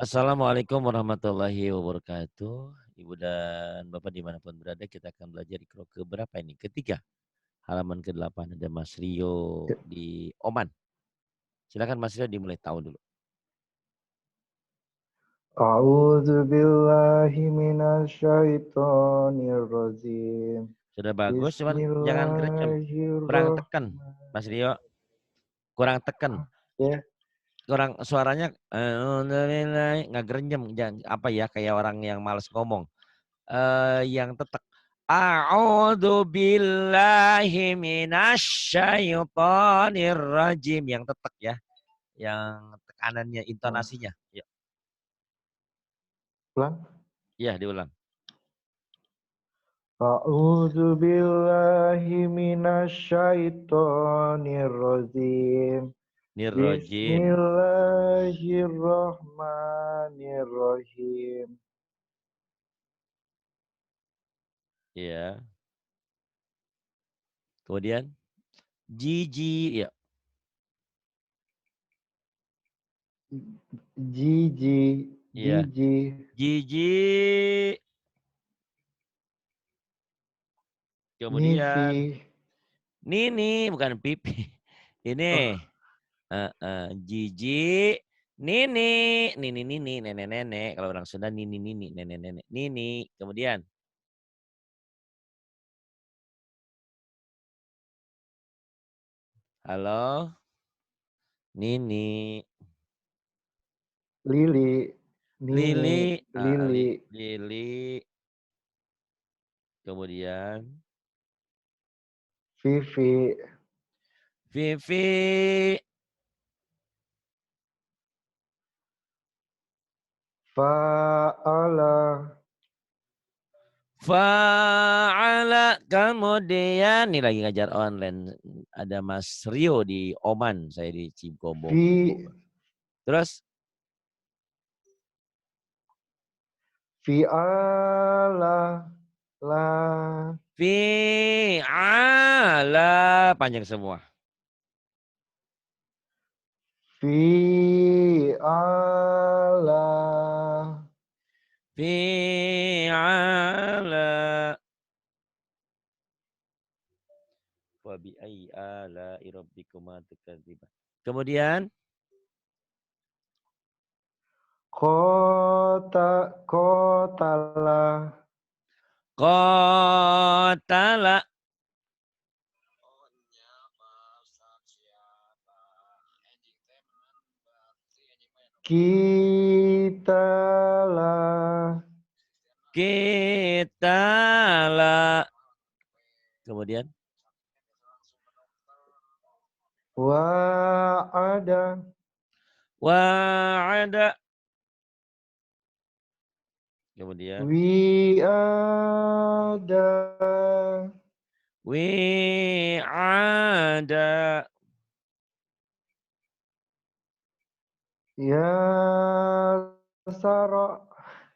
Assalamualaikum warahmatullahi wabarakatuh. Ibu dan Bapak dimanapun berada, kita akan belajar di ke berapa ini? Ketiga, halaman ke-8 ada Mas Rio di Oman. Silakan Mas Rio dimulai tahun dulu. A'udzu billahi minasyaitonir rajim. Sudah bagus, cuman jangan gercep. Kurang tekan, Bismillahirrahmanirrahim. Mas Rio. Kurang tekan. Ya, Kurang suaranya alhamdulillah nggak gerenyem, apa ya kayak orang yang malas ngomong. Yang tetap A'udzu billahi minasyaitonir rajim yang tetap ya. Yang tekanannya intonasinya. Ya, ulang. ya diulang. A'udzu billahi minasyaitonir rajim. Nirrojim. Bismillahirrahmanirrahim. Ya. Kemudian jiji ya. Jiji, Iya. jiji. Jiji. Nifi. Kemudian nini bukan pipi. Oh, Ini jiji, nini, nini, nenek-nenek. Kalau orang Sunda nini, nenek-nenek. Nini. Kemudian halo, nini. Lili, Nini, Lili, Lili, Lili. Kemudian Vivi, Vivi. Fa'ala, Fa'ala. Kemudian ini lagi ngajar online. Ada Mas Rio di Oman, saya di Cibombo. Vi, Terus Fi'ala, La, fi'ala panjang semua. Fi'ala, Fi'ala. Wa bi ayyi ala'i rabbikuma tukadziban. Kemudian Kotala, qatala. Kitala, Kitala. Kemudian Wa'ada, wa'ada. Kemudian Wi'ada, wi'ada. Yasara,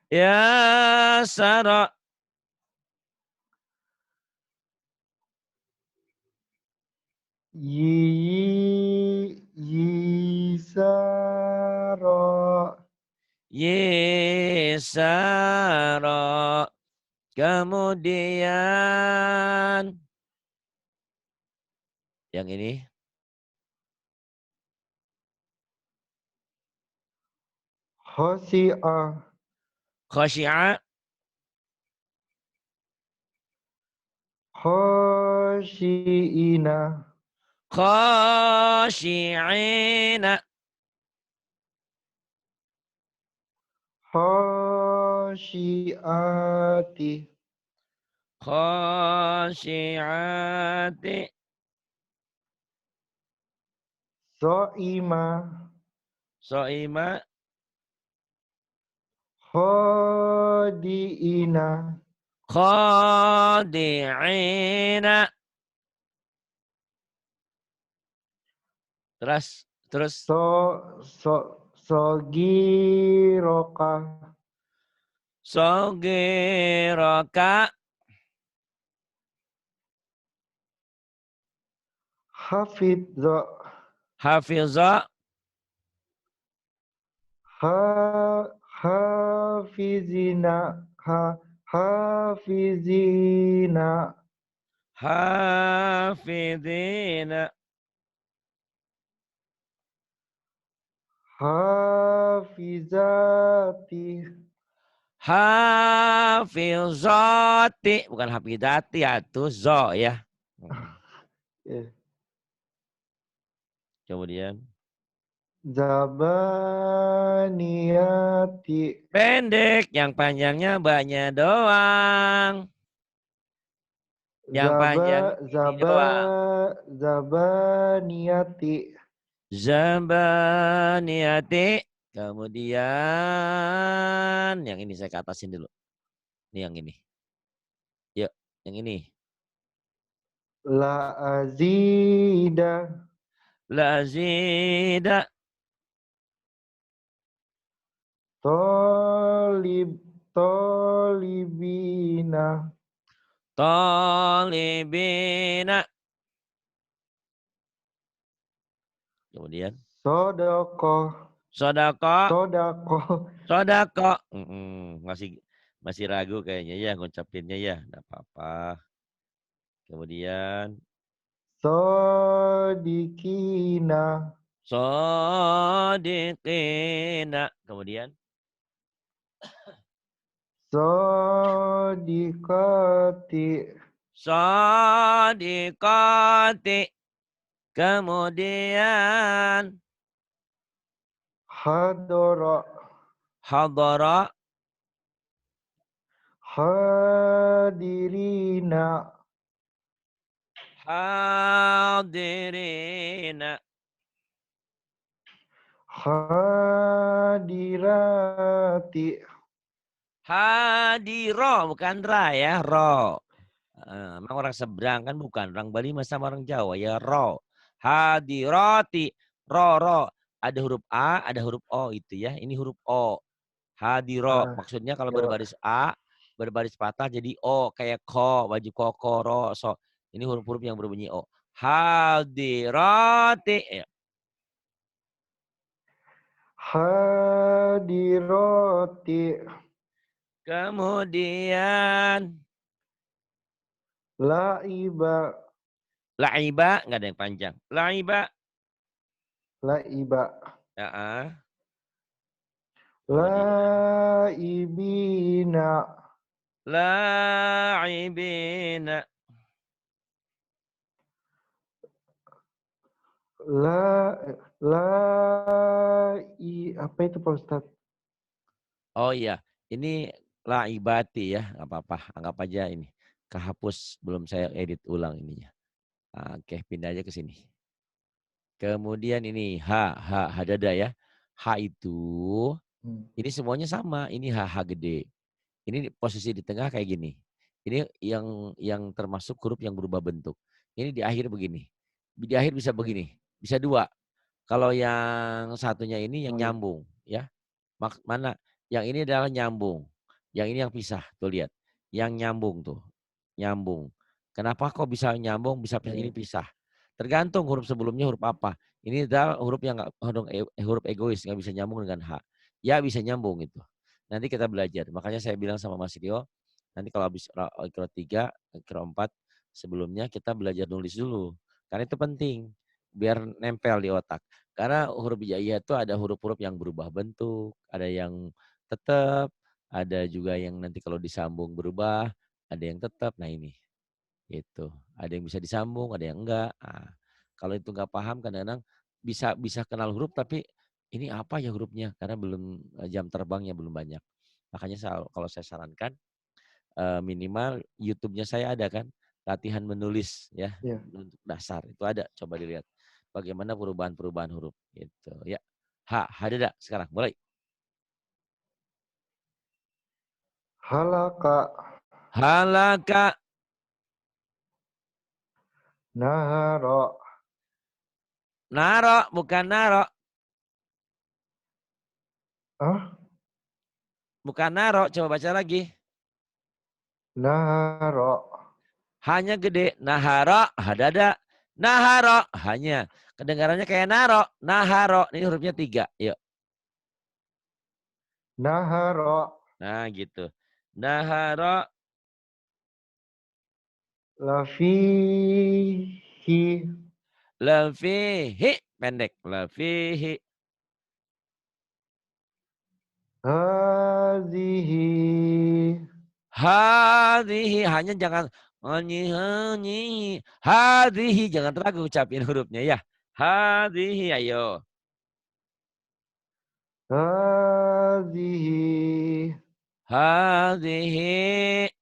Ya sara. Yisara, Yesara. Kemudian yang ini Khosi'ah, khasyi'a. Khosyi'ina, Khasyi'ina. Khosyi'ati, Khasyi'ati. So'ima, So'ima. Khodi'ina, Khadi'ina. Terus. Sogiroka, Sogiraka. Hafidzo, Hafizha. Hafizina. Hafizina. Hafidina. Hafizati. Hafizati. Bukan hafidati ya. Itu zo ya. Eh, Kemudian. Zabaniyati. Pendek. Yang panjangnya banyak doang. Yang panjangnya ini doang. Zabaniyati. Zabaniyati. Kemudian. Yang ini saya ke atasin dulu. Ini yang ini. Yuk. Yang ini. La azida. Lazida. Tolibina. Talibina. Kemudian. Sodokoh. Sodako. Sodakoh. Sodako. Masih ragu kayaknya ya ngucapinnya ya. Nggak apa-apa. Kemudian. Sodikina. Sodiqina. Kemudian. Sodikati. Sodiqati. Kemudian. Hadoro. Hadara. Hadirina. Hadirina. Hadirati. Hadiro. Bukan ra ya. Ro. Emang orang seberang kan bukan. Orang Bali sama orang Jawa ya. Ro. Hadirati. Ro. Ada huruf A, ada huruf O itu ya. Ini huruf O. Hadiro. Maksudnya kalau Ya, Pak. berbaris A, berbaris patah jadi O. Kayak ko, baju koko, ro, so. Ini huruf-huruf yang berbunyi O. Hadirati. Ya. Hadiroti. Kemudian. Laiba. Laiba. Nggak ada yang panjang. Laiba. Laiba. Ya. Kemudian. Laibina. Laibina. Apa itu Pak Ustadz? Oh iya, ini laibati ya, nggak apa-apa, anggap aja ini. Kehapus, belum saya edit ulang ininya. Oke, pindah aja ke sini. Kemudian ini hadada ya. H itu, ini semuanya sama, ini H gede. Ini posisi di tengah kayak gini. Ini yang termasuk huruf yang berubah bentuk. Ini di akhir begini. Di akhir bisa begini, bisa dua. Kalau yang satunya ini yang nyambung ya. Mana? Yang ini adalah nyambung. Yang ini yang pisah. Tuh lihat. Yang nyambung tuh. Nyambung. Kenapa kok bisa nyambung, bisa pisah? Ini pisah. Tergantung huruf sebelumnya huruf apa. Ini adalah huruf yang huruf egois, nggak bisa nyambung dengan H. Ya bisa nyambung itu. Nanti kita belajar. Makanya saya bilang sama Mas Rio, nanti kalau habis Iqra 3, Iqra 4, sebelumnya kita belajar nulis dulu. Karena itu penting. Biar nempel di otak. Karena huruf hijaiyah itu ada huruf-huruf yang berubah bentuk, ada yang tetap, ada juga yang nanti kalau disambung berubah, ada yang tetap. Nah ini, itu. Ada yang bisa disambung, ada yang enggak. Nah, kalau itu enggak paham, kadang-kadang bisa kenal huruf, tapi ini apa ya hurufnya? Karena belum jam terbangnya belum banyak. Makanya kalau saya sarankan minimal YouTube-nya saya ada kan, latihan menulis ya untuk dasar itu ada. Coba dilihat bagaimana perubahan-perubahan huruf gitu ya. Hadada sekarang mulai. Halaka. Halaka. Naharo. Naro bukan naro. Bukan naro, coba baca lagi. Naharo. Hanya gede. Naharo, hadada. Naharo, hanya. Kedengarannya kayak naro. Naharo, ini hurufnya 3. Yuk. Nahara. Nah, gitu. Nahara. Lafihi. Lafihi. Pendek. Lafihi. Hazihi. Hadhihi. Hanya jangan. Hanyi. Hadhihi. Jangan ragu ucapin hurufnya ya. Hadhihi. Ayo. Hazihi. Hadhihi.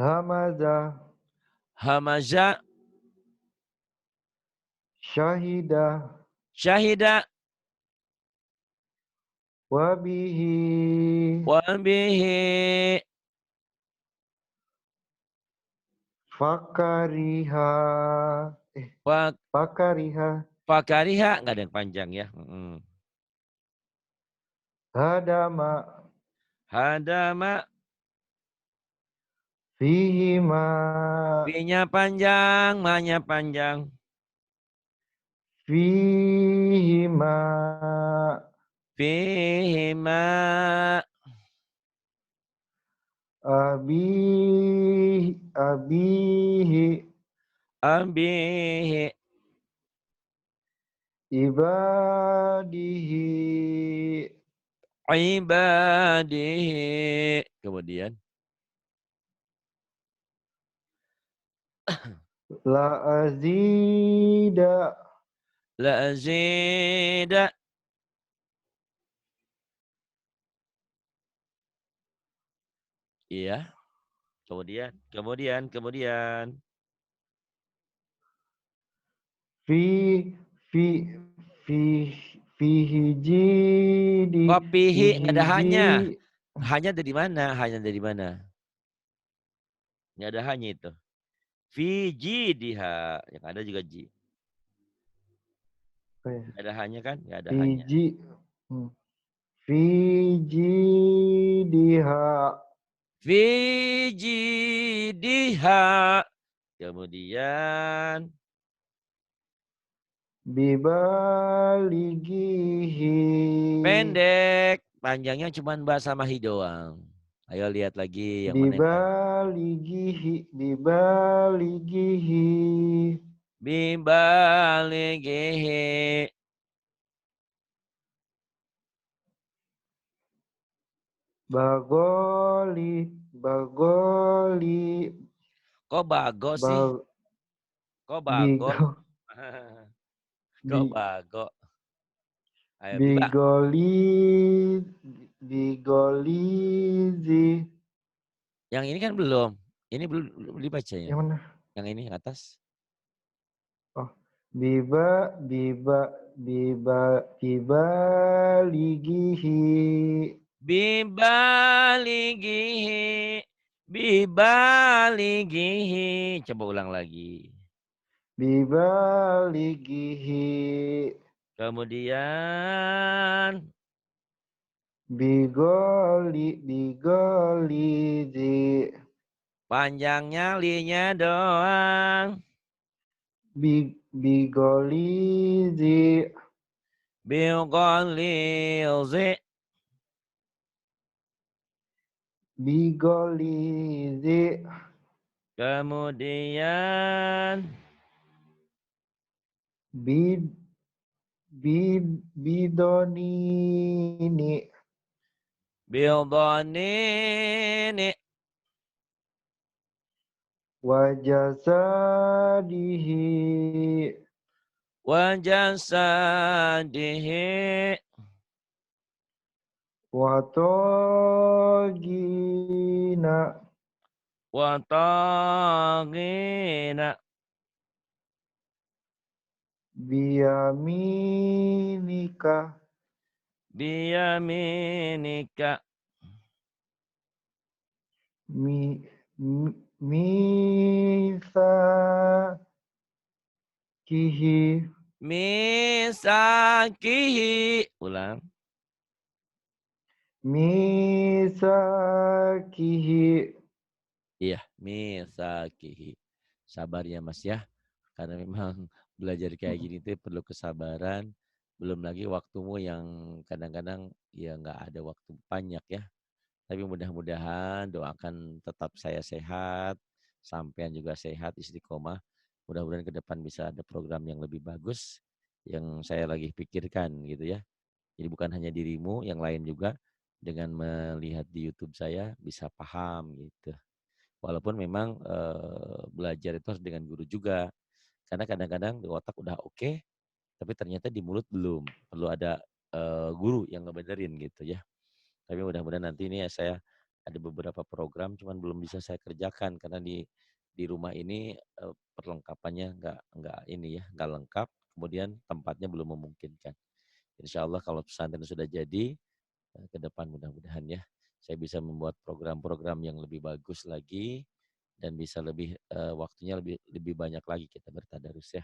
Hamazah. Hamaza. Syahidah. Syahida. Wabihi. Wabihi. Fakariha. Pak. Fakariha. Fakariha. Nggak ada yang panjang ya. Hadama. Hadama. Fihima. P-nya panjang. Ma-nya panjang. Fihima. Fihima. Abihi. Abihi. Abihi. Ibadihi. Ibadihi. Kemudian. La azida. La azida. Iya. Kemudian. Fi. Fi. Fi. Fihiji. Kopihi. Nggak ada hanya. Fihiji. Hanya dari mana? Nggak ada hanya itu. Fiji diha. Yang ada juga ji. Nggak ada hanya kan? Nggak ada hanya. Fiji. Fiji diha. Fiji diha. Kemudian. Bibalighihi. Pendek. Panjangnya cuma ba sama hi doang. Ayo lihat lagi yang mana yang panjang. Bibalighihi. Bibalighihi. Bagoli. Kok bago sih? Ba- Kok bago? bigo. Kok Bi- bago? Ayo biba. Bigoli. Bigolizi. Yang ini kan belum. Ini belum dibaca ya. Yang mana? Yang ini yang atas. Oh, bibaligihi. Bibalighihi. Bibalighihi. Coba ulang lagi. Bibalighihi. Kemudian. Bigolizi. Panjangnya linya doang. Bigolizi. Bilgolilzi. Bigolizi. Kemudian. Bidonini. Bildonini. Wajasadihi. Wajasadihi. Watogina. Watagina. Biyaminika. Biyaminika. Misakihi. Misakihi. Ulang. Misakihi. Iya, misakihi. Sabar ya Mas ya. Karena memang belajar kayak gini tuh perlu kesabaran. Belum lagi waktumu yang kadang-kadang ya nggak ada waktu banyak ya. Tapi mudah-mudahan doakan tetap saya sehat, sampean juga sehat, istiqomah. Mudah-mudahan ke depan bisa ada program yang lebih bagus yang saya lagi pikirkan gitu ya. Jadi bukan hanya dirimu, yang lain juga dengan melihat di YouTube saya bisa paham gitu. Walaupun memang belajar itu harus dengan guru juga. Karena kadang-kadang di otak udah oke, tapi ternyata di mulut belum. Perlu ada guru yang ngebenerin gitu ya. Tapi mudah-mudahan nanti ini ya saya ada beberapa program cuman belum bisa saya kerjakan karena di rumah ini perlengkapannya nggak ini ya nggak lengkap. Kemudian tempatnya belum memungkinkan. Insya Allah kalau pesantren sudah jadi ke depan mudah-mudahan ya saya bisa membuat program-program yang lebih bagus lagi dan bisa lebih waktunya lebih lebih banyak lagi kita bertadarus ya.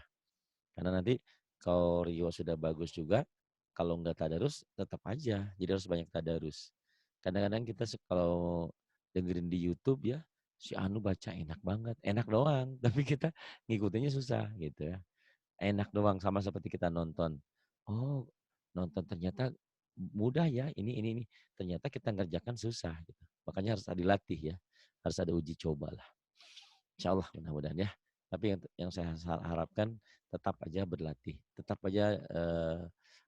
Karena nanti kalau Rio sudah bagus juga, kalau nggak tadarus tetap aja. Jadi harus banyak tadarus. Kadang-kadang kita kalau dengerin di YouTube ya, si Anu baca enak banget, enak doang. Tapi kita ngikutinnya susah gitu ya. Enak doang sama seperti kita nonton. Oh, nonton ternyata mudah ya, ini. Ternyata kita ngerjakan susah gitu. Makanya harus ada dilatih ya. Harus ada uji coba lah. Insya Allah mudah-mudahan ya. Tapi yang saya harapkan tetap aja berlatih. Tetap aja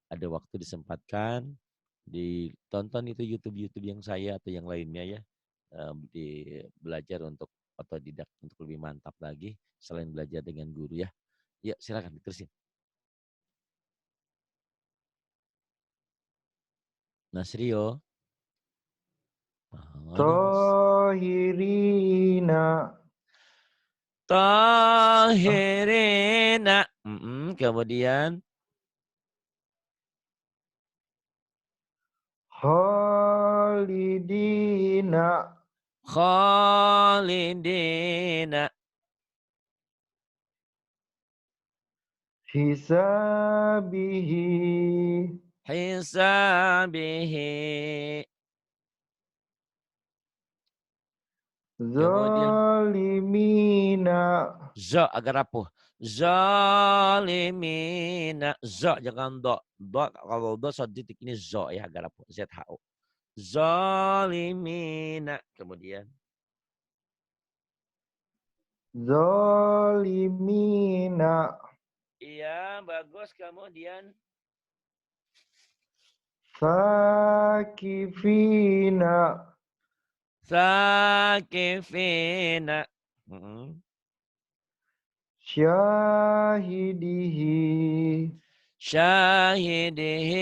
ada waktu disempatkan, ditonton itu YouTube-YouTube yang saya atau yang lainnya ya. Di belajar untuk otodidak untuk lebih mantap lagi selain belajar dengan guru ya. Ya silakan diterusin. Mas Rio. Mana Mas? Tohirina. Ah, Tahirina. Kemudian Khalidina. Khalidina. Hisabihi. Hisabihi. Kemudian Zalimina. za agar rapuh. Zalimina. Za jangan do. Do kalau do so titik ini zo ya agar rapuh. ZHO. Zalimina. Kemudian Zalimina. iya bagus kemudian Sakifina. sakifina. Syahidihi. Syahidihi.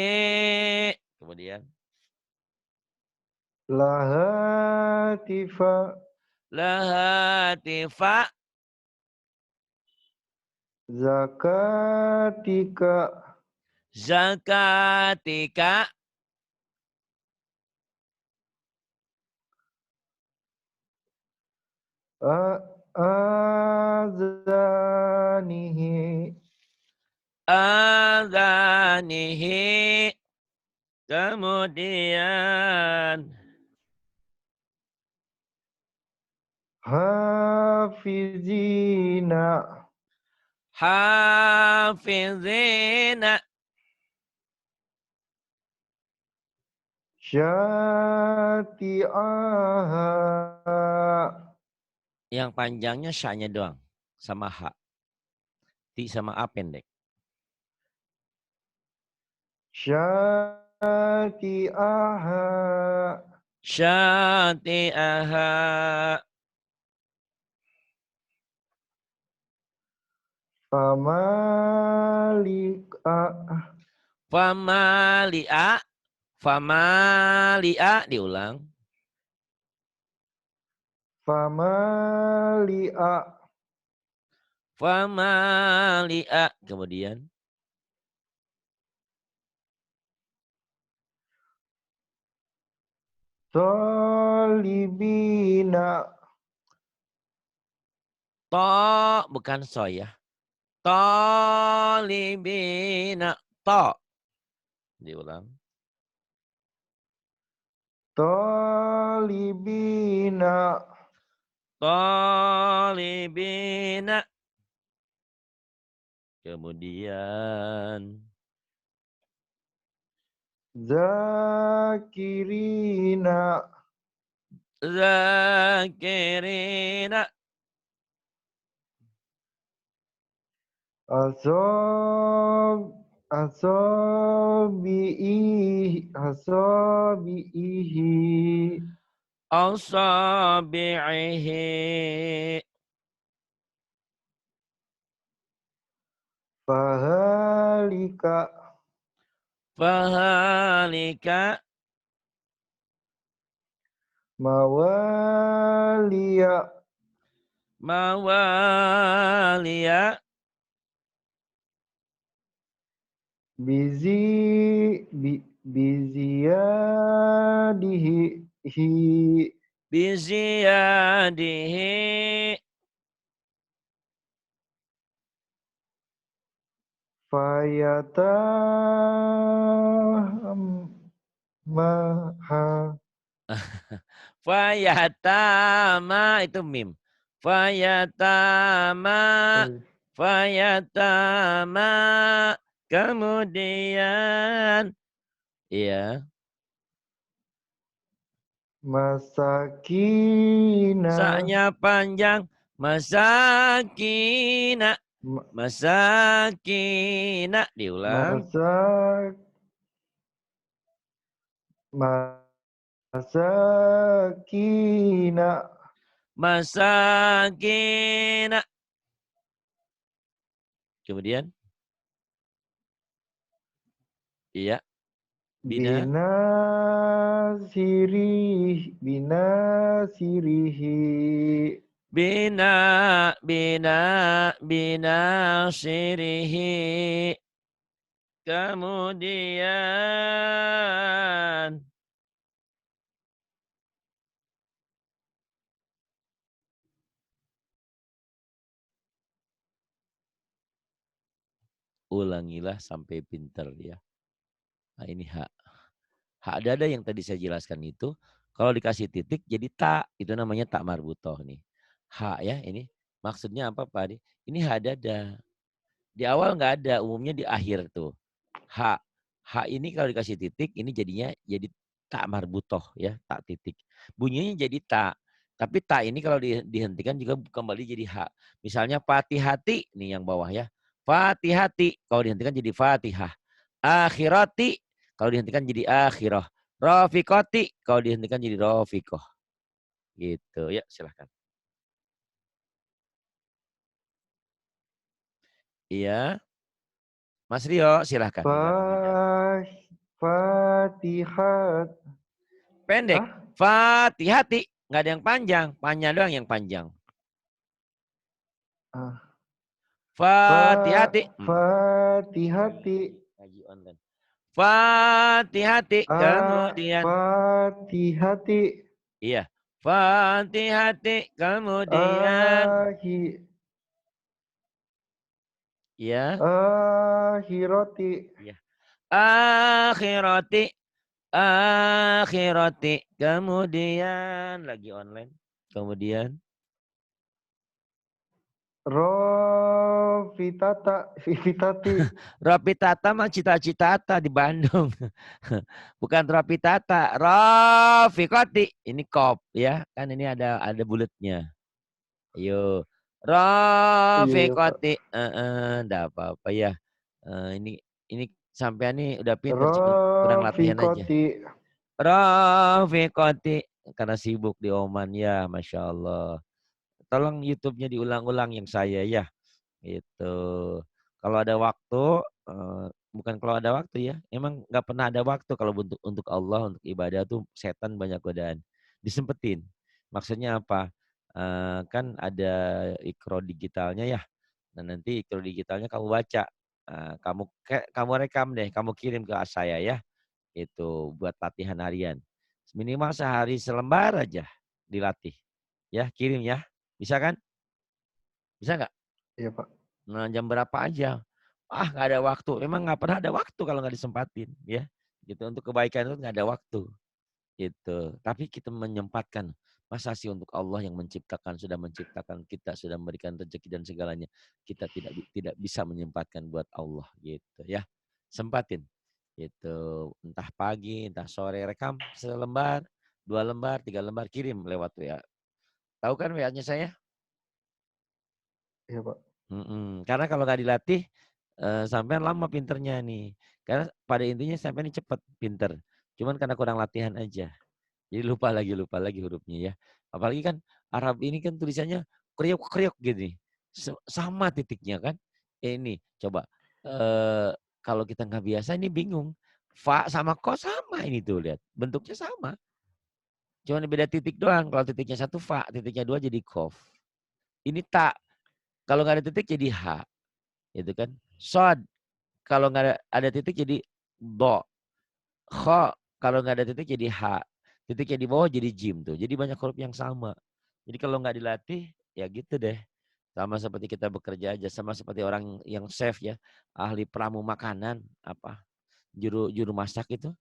Kemudian Lahatifa. lahatifa. Zakatika. Zakatika. Azanihi. Adanihi. Kemudian Hafizina. hafizina. Syati'aha. Yang panjangnya sya-nya doang. Sama ha. Ti sama a pendek. Syati'aha. Syati'aha. Famalika. Famali'a. Famali'a. Diulang. Famali'a. Famali'a. Kemudian Tolibina. to bukan so ya. Talibina. To. Diulang. Tolibina. Talibina. Kemudian Zakirina. Zakirina. Asabihi. Asabi'ihi. Fahalika. Fahalika. Mawaliya. Mawaliya. Biziyadihi. Biziyadihi. Maha. Fayatama itu mim. Fayatama. Fayatama. Kemudian. Iya. Masakina. Saknya panjang. Masakina. Masakina. Diulang. Masakina. Masakina. Kemudian. Iya. Bina. Binasirihi. Bina sirihi. Kemudian. Ulangilah sampai pintar ya. Nah ini hak. Hak dada yang tadi saya jelaskan itu. Kalau dikasih titik jadi tak. Itu namanya tak marbutoh nih. Hak ya ini. Maksudnya apa Pak? Ini hak dada. Di awal nggak ada. Umumnya di akhir tuh. Hak. Hak ini kalau dikasih titik. Ini jadinya jadi tak marbutoh ya. Tak titik. Bunyinya jadi tak. Tapi tak ini kalau dihentikan juga kembali jadi hak. Misalnya fatihati. Nih yang bawah ya. Fatihati. Kalau dihentikan jadi fatihah. Akhirati. Kalau dihentikan jadi akhirah. Rafiqati. Kalau dihentikan jadi rafiqoh. Gitu. Ya silahkan. Iya. Mas Rio silahkan. Fatihat. Pendek. Fatihati. Nggak ada yang panjang. Panjang doang yang panjang. Fatihati. Fatihati. Lagi online. Fatihati. Kemudian. Fatihati. Iya. Fatihati. Kemudian. Iya. Akhirati. Iya. Akhirati. Akhirati. Kemudian. Lagi online. Kemudian. Fitati. Rapitata mah cita-citata di Bandung. Bukan Rapitata. Rafikoti. Ini kop ya. Kan ini ada bulatnya. Ayo. Iya, Pak. Rafikoti. Enggak apa-apa ya. Ini sampean nih udah pinter. Cuma kurang latihan aja. Rafikoti. Rafikoti. Karena sibuk di Oman ya. Masya Allah. Tolong YouTube-nya diulang-ulang yang saya ya. Itu. Kalau ada waktu, bukan kalau ada waktu ya, emang nggak pernah ada waktu kalau untuk Allah, untuk ibadah tuh setan banyak godaan. Disempetin. Maksudnya apa? Kan ada ikro digitalnya ya. Dan nanti ikro digitalnya kamu baca. Kamu rekam deh, kamu kirim ke saya ya. Itu buat latihan harian. Minimal sehari selembar aja dilatih. Ya, kirim ya. Bisa kan? Bisa nggak? Iya, Pak. Nah, jam berapa aja? Ah, nggak ada waktu. Memang nggak pernah ada waktu kalau nggak disempatin, ya. Gitu untuk kebaikan itu nggak ada waktu, gitu. Tapi kita menyempatkan. Masa sih untuk Allah yang sudah menciptakan kita, sudah memberikan rezeki dan segalanya, kita tidak bisa menyempatkan buat Allah, gitu ya. Sempatin. Itu entah pagi, entah sore, rekam selembar, 2 lembar, 3 lembar, kirim lewat WA. Tahu kan WA-nya saya? Iya, Pak. Karena kalau nggak dilatih, sampean lama pinternya nih. Karena pada intinya sampean ini cepat pinter, cuman karena kurang latihan aja. Jadi lupa lagi hurufnya ya. Apalagi kan Arab ini kan tulisannya kriuk-kriuk gini. Sama titiknya kan. Ini coba, kalau kita nggak biasa ini bingung. Fa sama ko sama ini tuh lihat, bentuknya sama. Cuman beda titik doang, kalau titiknya 1 fa, titiknya 2 jadi kof. Ini ta, kalau nggak ada titik jadi ha, gitu kan. Shod, kalau nggak ada titik jadi do. Kho, kalau nggak ada titik jadi ha. Titiknya di bawah jadi jim tuh. Jadi banyak huruf yang sama. Jadi kalau nggak dilatih, ya gitu deh. Sama seperti kita bekerja aja, sama seperti orang yang chef ya, ahli pramu makanan, apa juru juru masak itu.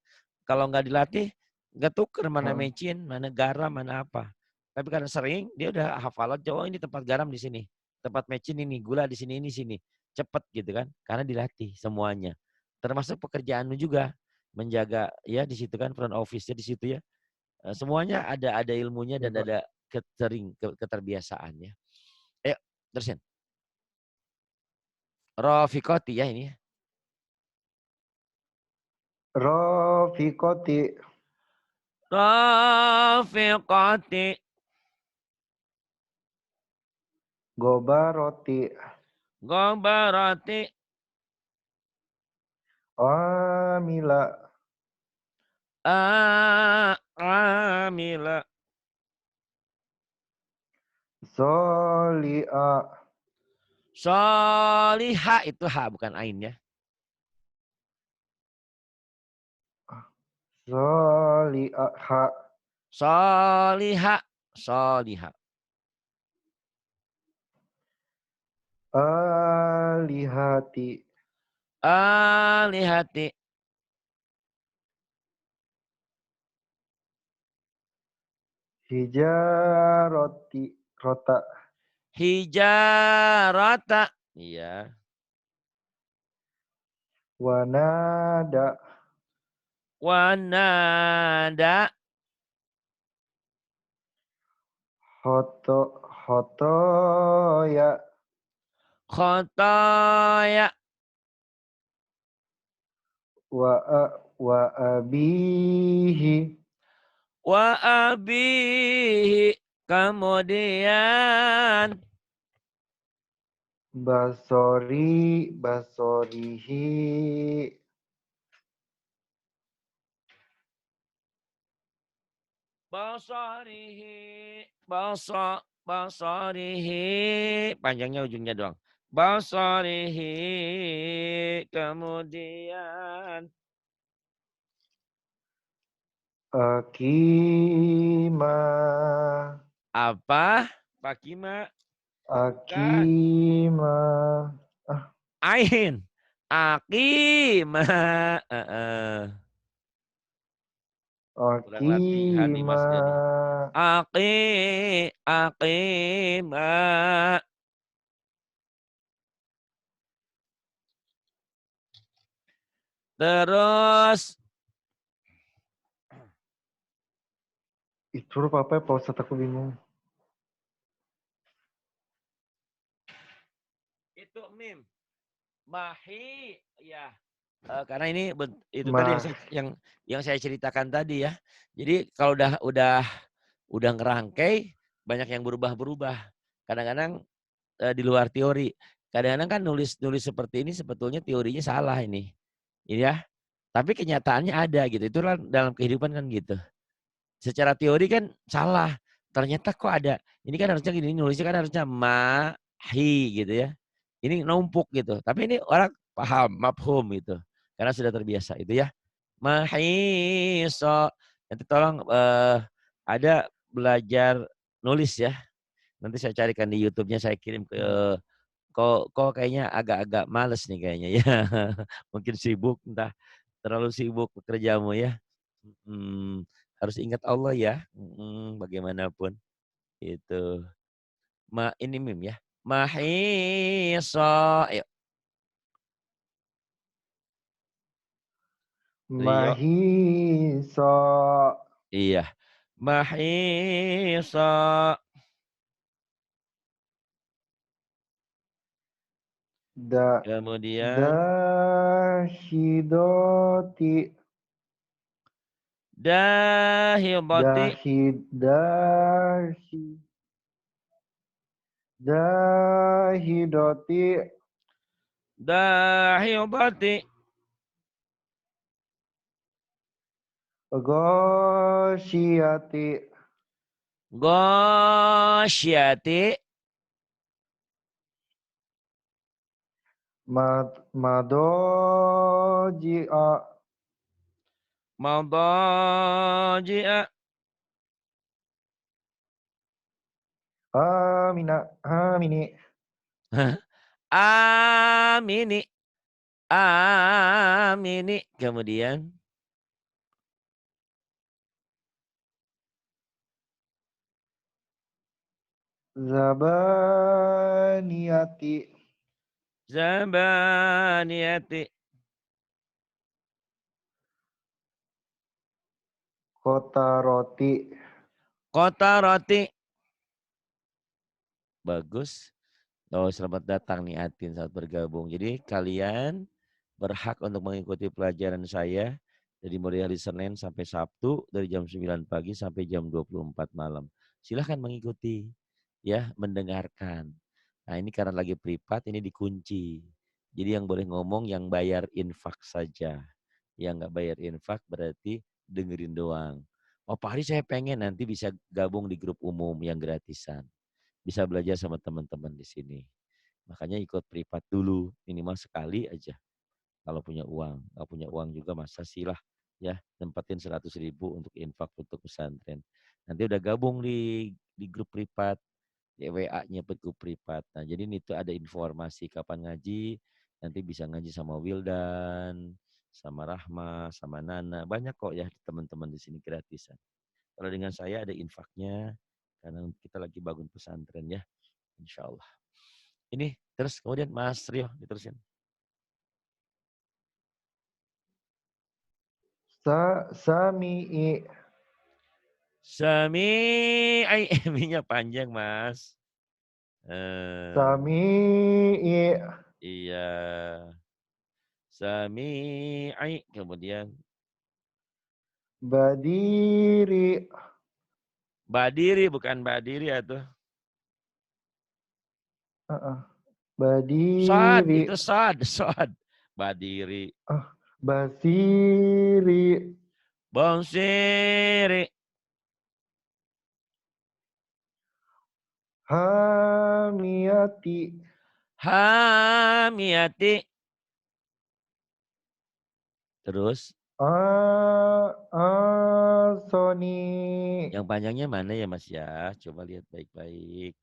Kalau nggak dilatih, nggak tuker mana Heeh. mecin, mana garam, mana apa. Tapi karena sering, dia udah hafalan, oh ini tempat garam di sini, tempat mecin ini, gula di sini, ini sini. Cepet gitu kan, karena dilatih semuanya. Termasuk pekerjaanmu juga, menjaga ya di situ kan front office-nya di situ ya. Semuanya ada ilmunya Iya, dan Pak. ada keterbiasaannya. Ayo, terusin. Rofikoti ya ini. Rafiqati, Rofikoti. Gobaroti, Gobaroti. Amila, Amila. Zolia, Soliha itu ha bukan ain ya. Zolia, Ha, Soliha. Soliha. Alihati, Alihati. Hijaroti, Rota, Hijarata. Iya. Wanada, Wanada. Hoto, Hotoya, Khotaya. wa abihi, Wa abihi. Kemudian. Basorihi, Basarihi. Basarihi. Panjangnya ujungnya doang. Basarihi. Kemudian. Akima, Apa? Pak Kima. Bukan. Akima, Ain. Akima. Kurang latihan nih Akima, Mas Dani. Akima. Terus. itu huruf apa ya Pak Ustadz, aku bingung. Itu mim. Mahi. Ya. Karena ini itu tadi Mah, yang saya ceritakan tadi ya. Jadi kalau udah ngerangkai banyak yang berubah-berubah. Kadang-kadang di luar teori. Kadang-kadang kan nulis seperti ini sebetulnya teorinya salah ini. Ya. Tapi kenyataannya ada gitu. Itulah dalam kehidupan kan gitu. Secara teori kan salah. Ternyata kok ada. Ini kan harusnya gini, nulisnya kan harusnya mahi gitu ya. Ini numpuk gitu. Tapi ini orang paham, mafhum gitu. Karena sudah terbiasa itu ya. Mahiso. Nanti tolong ada belajar nulis ya. Nanti saya carikan di YouTube-nya, saya kirim ke kok kayaknya agak-agak males nih kayaknya ya. Mungkin sibuk, entah terlalu sibuk bekerjamu ya. Harus ingat Allah ya. Bagaimanapun itu. Ini mim ya. Mahiso. Ayo. Rio. Mahisa. Iya. Mahisa. Kemudian Dahidoti. dahidati. Dahidoti. Dahidati. Ghoshiyati. Ghasyati. Madoji'a. Madaji'a. Amini. Amini. Amini. Kemudian Zabaniyati. zabaniyati. Kota roti. Kota roti. Bagus. Oh, selamat datang nih Atin saat bergabung. Jadi kalian berhak untuk mengikuti pelajaran saya dari mulai hari Senin sampai Sabtu dari jam 9 pagi sampai jam 24 malam. Silahkan mengikuti ya, mendengarkan. Nah, ini karena lagi privat ini dikunci. Jadi yang boleh ngomong yang bayar infak saja. Yang nggak bayar infak berarti dengerin doang. Oh, Pak Hari saya pengen nanti bisa gabung di grup umum yang gratisan. Bisa belajar sama teman-teman di sini. Makanya ikut privat dulu, minimal sekali aja. Kalau punya uang, nggak punya uang juga masa sih lah ya, tempatin 100.000 untuk infak untuk pesantren. Nanti udah gabung di grup privat, di WA-nya grup privat. Nah, jadi itu ada informasi kapan ngaji, nanti bisa ngaji sama Wildan, sama Rahma, sama Nana. Banyak kok ya teman-teman di sini gratisan. Kalau dengan saya ada infaknya, karena kita lagi bangun pesantren ya. Insya Allah. Ini terus kemudian Mas Rio diterusin. Sami'i. Sami'i. Eminya panjang Mas. Sami'i. Iya. Sami'i. Kemudian. Badiri. Badiri bukan Badiri atau. Sod. Badiri. Itu sod. Sod. Badiri. Basiri. Bonsiri. Hamiyati. Hamiyati. Terus. Asoni. Yang panjangnya mana ya Mas ya? Coba lihat baik-baik.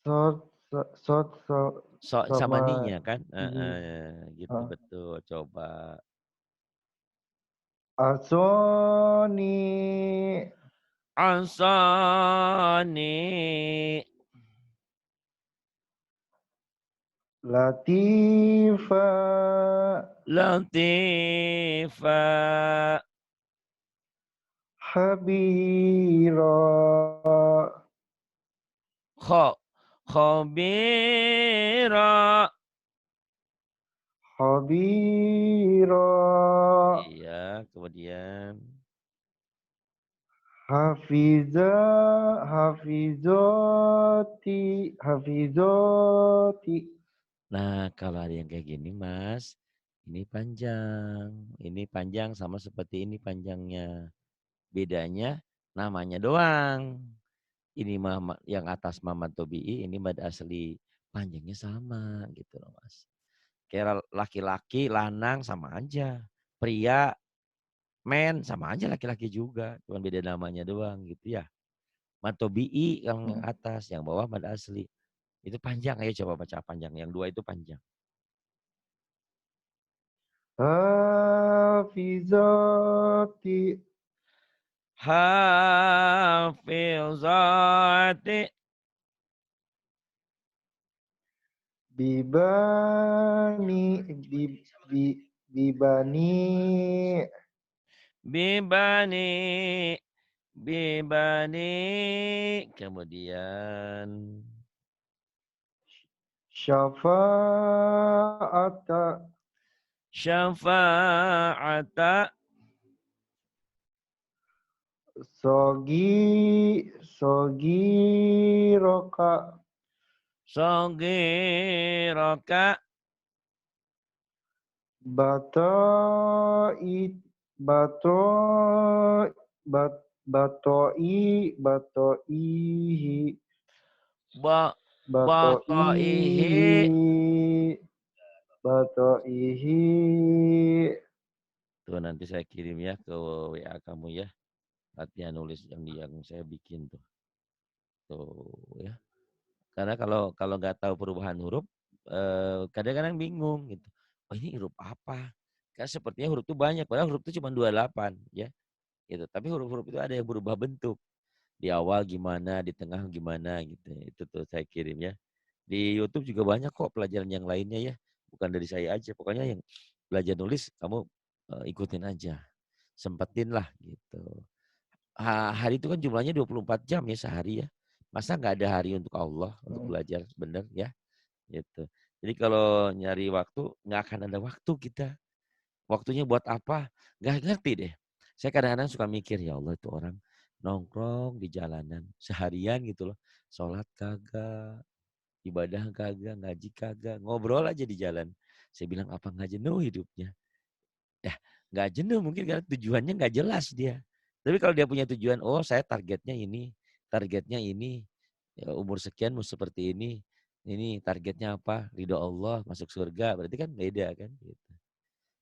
Sot, sot, So, sama sama ninya kan? ini. Gitu betul. Coba. Asoni. Ansani. Latifa. Latifa. Habira. Khabira. Habira. Iya, kemudian. Hafiza. Hafizoti. Hafizoti. Nah, kalau ada yang kayak gini, Mas, ini panjang. Ini panjang sama seperti ini panjangnya. Bedanya namanya doang. Ini yang atas Muhammad Tobi'i, ini mad asli. Panjangnya sama gitu loh, Mas. Kayak laki-laki, lanang sama aja. Pria, men sama aja laki-laki juga. Cuma beda namanya doang gitu ya. Mad Tobi'i yang atas, yang bawah mad asli. Itu panjang, ayo coba baca panjang. Yang dua itu panjang. Hafizati. Hafizati. Bibani. Bibani. Bibani. Bibani. Kemudian. Syafa'ata. Syafa'ata. Sogi roka. Sogiraka. Batoi. Batoi. Batoihi. Ba. Bato'ihi. Batoihi. Batoihi. Tuh nanti saya kirim ya ke WA kamu ya. Latihan nulis yang saya bikin tuh. Tuh ya. Karena kalau kalau nggak tahu perubahan huruf, kadang-kadang bingung gitu. Oh ini huruf apa? Kan sepertinya huruf itu banyak, padahal huruf itu cuma 28 ya. Gitu. Tapi huruf-huruf itu ada yang berubah bentuk. Di awal gimana, di tengah gimana gitu. Itu tuh saya kirim ya. Di YouTube juga banyak kok pelajaran yang lainnya ya. Bukan dari saya aja. Pokoknya yang belajar nulis kamu ikutin aja. Sempetin lah gitu. Hari itu kan jumlahnya 24 jam ya sehari ya. Masa nggak ada hari untuk Allah, untuk belajar bener ya, gitu. Jadi kalau nyari waktu, nggak akan ada waktu kita. Waktunya buat apa? Nggak ngerti deh. Saya kadang-kadang suka mikir, ya Allah itu orang nongkrong di jalanan seharian gitu loh. Sholat kagak, ibadah kagak, ngaji kagak, ngobrol aja di jalan. Saya bilang apa nggak jenuh hidupnya? Ya, nggak jenuh mungkin karena tujuannya nggak jelas dia. Tapi kalau dia punya tujuan, oh saya targetnya ini, ya, umur sekian mau seperti ini targetnya apa? Ridho Allah, masuk surga, berarti kan beda kan gitu.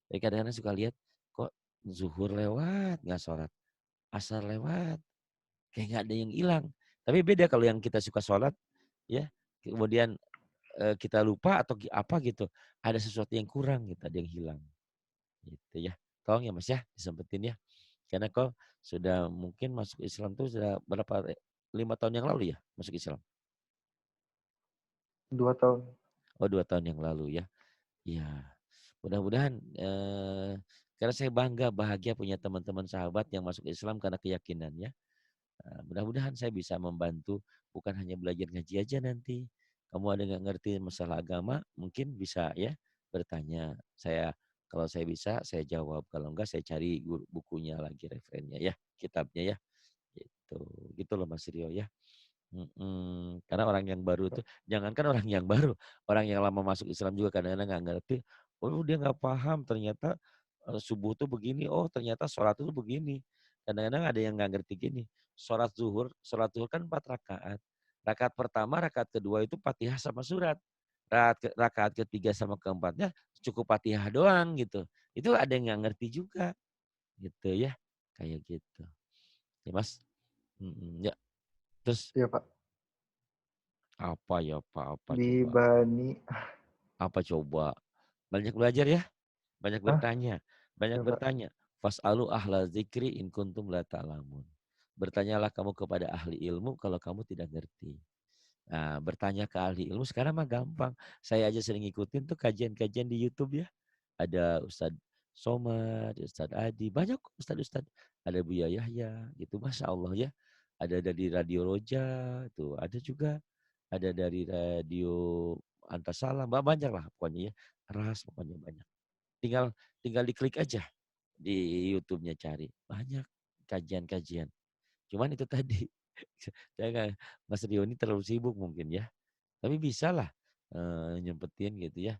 Jadi kadang-kadang suka lihat, kok zuhur lewat nggak sholat, asar lewat, kayak nggak ada yang hilang. Tapi beda kalau yang kita suka sholat, ya, kemudian kita lupa atau apa gitu, ada sesuatu yang kurang gitu, ada yang hilang. Gitu ya. Tolong ya Mas ya, disempetin ya. Karena kau sudah mungkin masuk Islam tuh sudah berapa, 5 tahun yang lalu ya masuk Islam? 2 tahun. Oh 2 tahun yang lalu ya. Iya. Mudah-mudahan karena saya bangga, bahagia punya teman-teman sahabat yang masuk Islam karena keyakinannya. Mudah-mudahan saya bisa membantu, bukan hanya belajar ngaji aja nanti. Kamu ada nggak ngerti masalah agama, mungkin bisa ya bertanya. Kalau saya bisa, saya jawab. Kalau enggak, saya cari bukunya lagi, referennya ya, kitabnya ya. Gitu, gitu loh Mas Rio ya. Karena orang yang baru tuh, jangankan orang yang baru, orang yang lama masuk Islam juga kadang-kadang nggak ngerti. Oh dia nggak paham ternyata subuh tuh begini. Oh ternyata sholat itu begini. Kadang-kadang ada yang nggak ngerti gini. Sholat zuhur kan 4 rakaat. Rakaat pertama, rakaat kedua itu Fatihah sama surat. Rakaat ketiga sama keempatnya cukup Fatihah doang gitu. Itu ada yang nggak ngerti juga gitu ya. Kayak gitu. Ya Mas. Ya. Terus Iya Pak. apa ya Pak? Apa coba? Bibani. Apa coba? Banyak belajar ya, banyak Ah, bertanya, banyak ya Pak. bertanya. Fas'alu ahla zikri in kuntum la ta'lamun. Bertanyalah kamu kepada ahli ilmu kalau kamu tidak ngerti. Nah, bertanya ke ahli ilmu sekarang mah gampang. Saya aja sering ngikutin tuh kajian-kajian di YouTube ya. Ada Ustadz Somad, Ustadz Adi, banyak kok Ustadz-Ustadz. Ada Buya Yahya gitu, Masya Allah ya. Ada dari Radio Roja, tuh ada juga. Ada dari Radio Antasalam, banyak lah pokoknya ya. Ras pokoknya banyak. Tinggal tinggal diklik aja di YouTube-nya cari. Banyak kajian-kajian. Cuman itu tadi, saya nggak, Mas Rio ini terlalu sibuk mungkin ya. Tapi bisa lah nyempetin gitu ya.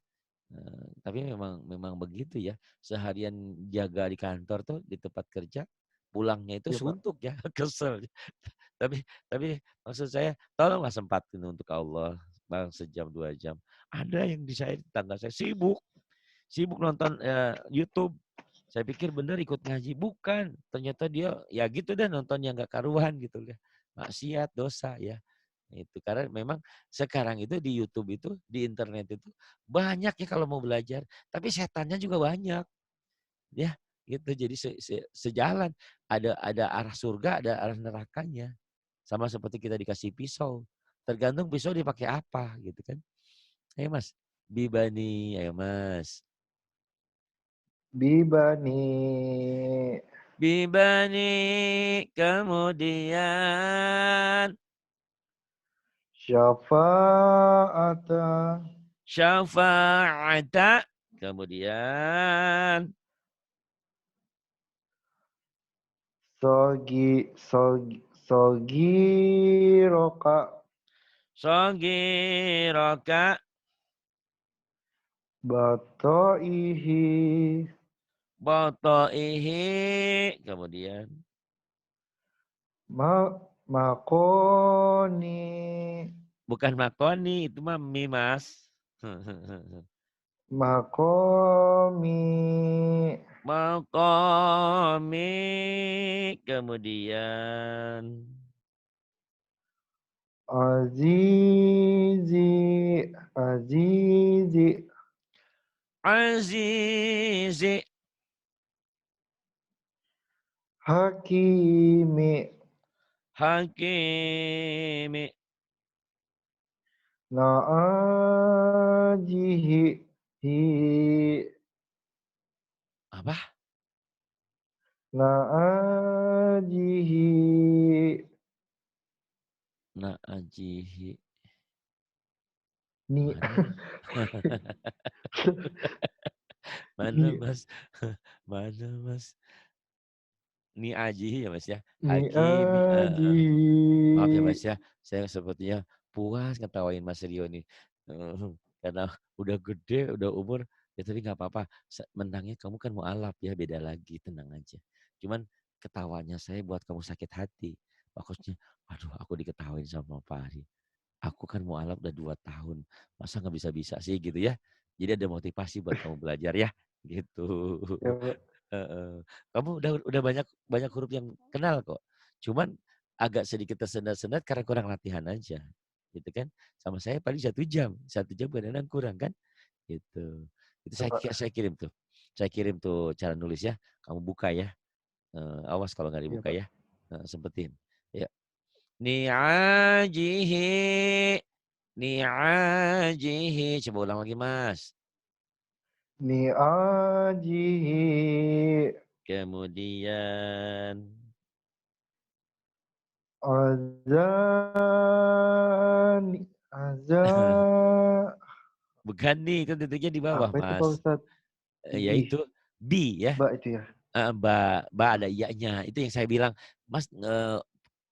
Tapi memang memang begitu ya. Seharian jaga di kantor tuh di tempat kerja, pulangnya itu Iya Pak. suntuk ya, kesel. Tapi tapi maksud saya tolonglah sempatin untuk Allah, bang sejam 2 jam. Ada yang di saya tetangga saya sibuk nonton YouTube. Saya pikir bener ikut ngaji, bukan. Ternyata dia ya gitu deh nonton yang gak karuan gitu ya. Maksiat, dosa ya. Itu karena memang sekarang itu di YouTube itu, di internet itu banyak ya kalau mau belajar, tapi setannya juga banyak. Ya, gitu. Jadi sejalan, ada arah surga, ada arah nerakanya. Sama seperti kita dikasih pisau. Tergantung pisau dipakai apa gitu kan. Ayo Mas, Bibani, ayo Mas. bibani bibani kemudian syafa'ata syafa'ata kemudian sogiroka sogiraka batoihi botoihi kemudian ma makoni bukan makoni itu mah mi mas. makomi Makomi kemudian azizi azizi Azizi hakimi Hakimi naajihi hi apa? naajihi Naajihi ni mana nih? Mana ni mas? Mana mas? Ni ajihi ya mas ya. ni Hakimi. Maaf ya ajihi mas ya. Saya sepertinya puas ngetawain Mas Rio nih. Karena udah gede, udah umur, ya tapi nggak apa-apa. Menangnya kamu kan mau alap ya, beda lagi, tenang aja. Cuman ketawanya saya buat kamu sakit hati. Maksudnya, aduh aku diketawain sama Pak Ari. Aku kan mau alap udah 2 tahun. Masa nggak bisa-bisa sih gitu ya. Jadi ada motivasi buat kamu belajar ya. Gitu. ya Pak. Heeh. Kamu udah banyak banyak huruf yang kenal kok. Cuman agak sedikit tersendat-sendat karena kurang latihan aja. Gitu kan. Sama saya paling 1 jam. 1 jam kadang-kadang kurang kan. Gitu. Itu Ya, Pak. saya kirim tuh. Saya kirim tuh cara nulis ya. Kamu buka ya. Awas kalau nggak Ya, dibuka Pak. ya. Sempetin. Ya. Ni'ajihi. Ni'ajihi. Coba ulang lagi Mas. Ni ajihi Kemudian. azani azan Bukan nih, itu titiknya di bawah apa itu Pak Mas. Ustadz? Bi, Yaitu bi ya. Mbak itu ya. Ba ada iyanya. Itu yang saya bilang, Mas,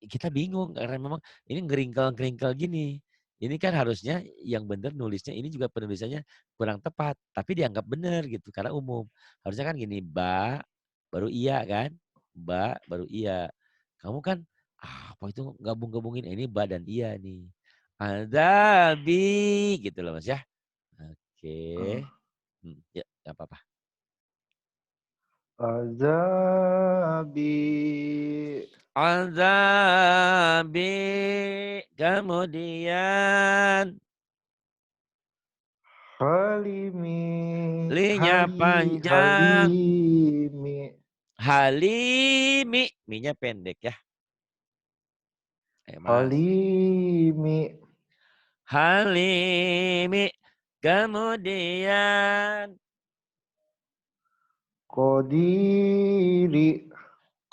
kita bingung karena memang ini ngeringkel-ngeringkel gini. Ini kan harusnya yang benar nulisnya ini juga penulisannya kurang tepat, tapi dianggap benar gitu karena umum. Harusnya kan gini, ba baru iya kan, ba baru iya. Kamu kan apa itu gabung-gabungin ini ba dan iya nih. Adabi gitu loh Mas ya. Oke. Ah, Ya nggak apa-apa. azabi Azabi kemudian halimi linya panjang halimi halimi minya pendek ya. Ayo Mas. halimi Halimi kemudian kodiri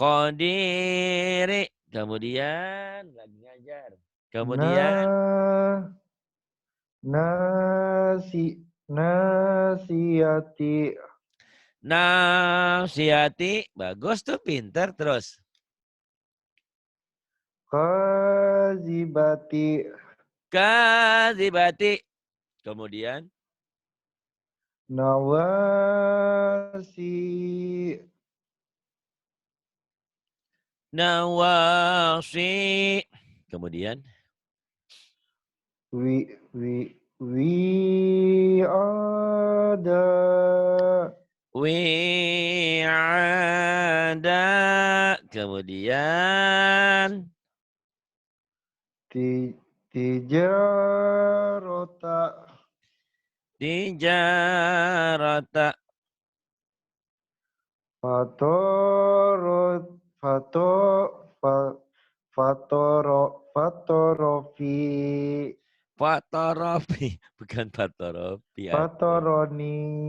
Qadiri kemudian lagi ngajar. na Kemudian nasi nasiati nasiati bagus tuh pinter terus. kazibati Kadzibati kemudian nawasi nawasi kemudian wi wi wi ada wi'ada kemudian ti tijarota tijarata fatorot fato fa, fatoro fatorofi fatorofi bukan fatorofi aduh fatoroni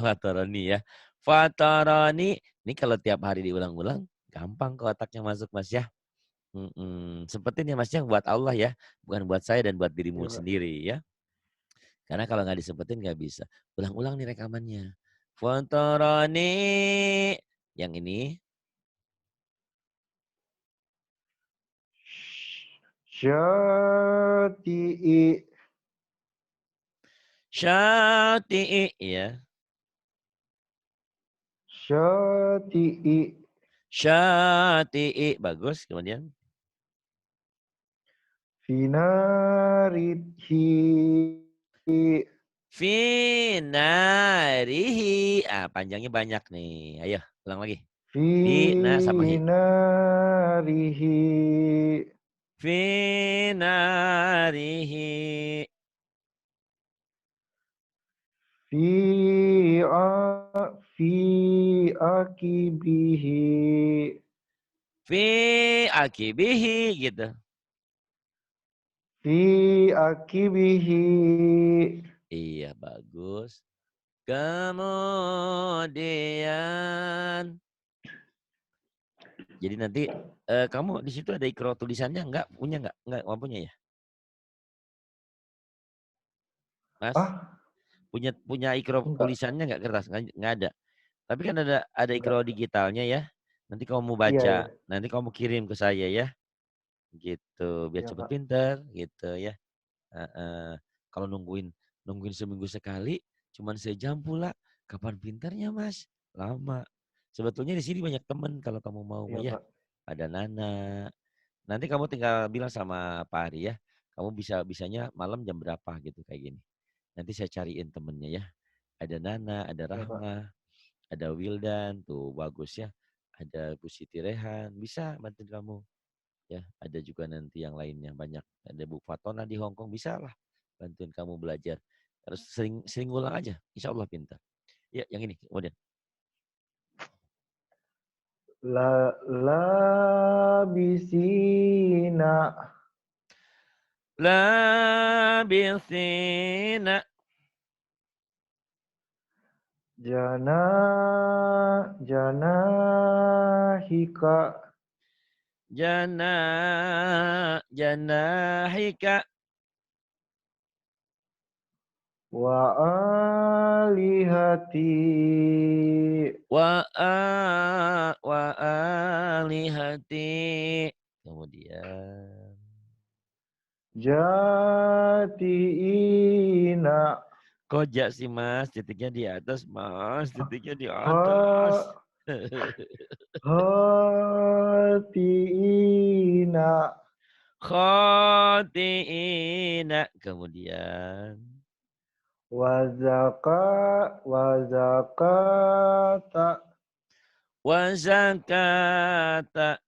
fatoroni ya Fatarani. Ini kalau tiap hari diulang-ulang, gampang ke otaknya masuk Mas ya. Sempetin ya Mas ya buat Allah ya, bukan buat saya dan buat Iya, dirimu Pak. sendiri ya. Karena kalau nggak disempetin nggak bisa. Ulang-ulang nih rekamannya. Fatarani. Yang ini. Syati'i. Syati'i ya. Syati'i. Syati'i. Bagus. Kemudian. Finaridhi. Finarihi. Ah, panjangnya banyak nih. Ayo, ulang lagi. Fina sama hi. Finarihi. Finarihi. Fi akibihi. Fi akibihi gitu. Fi akibihi. Iya, bagus. Kemudian. Jadi nanti kamu di situ ada ikro tulisannya enggak? Punya enggak? Enggak punya ya? Mas? Ah, Punya ikro enggak, tulisannya enggak kertas? Enggak ada. Tapi kan ada ikro enggak. digitalnya ya. Nanti kamu mau Iya, baca, ya. nanti kamu kirim ke saya ya. Gitu, biar Iya, cepet Pak. pinter gitu ya. Heeh. Kalau nungguin nungguin seminggu sekali, cuman sejam pula. Kapan pintarnya Mas? Lama. Sebetulnya di sini banyak temen kalau kamu mau Iya, ya. Pak. Ada Nana. Nanti kamu tinggal bilang sama Pak Ari ya. Kamu bisanya malam jam berapa gitu kayak gini. Nanti saya cariin temennya ya. Ada Nana, ada Iya, Pak. Rahma, ada Wildan, tuh bagus ya. Ada Bu Siti Rehan, bisa bantuin kamu. Ya, ada juga nanti yang lainnya banyak. Ada Bu Fatona di Hong Kong, bisa lah bantuin kamu belajar. Harus sering sering ulang aja, insya Allah pintar. Ya, yang ini kemudian. Labisina. Labithina. Janahika. Janahika. Wa alihati. Wa alihati. Kemudian. Jatiina. Kojak sih Mas, titiknya di atas Mas, titiknya di atas. Ha, hatiina. Khotiina. Kemudian. Wazakata. Wazakata.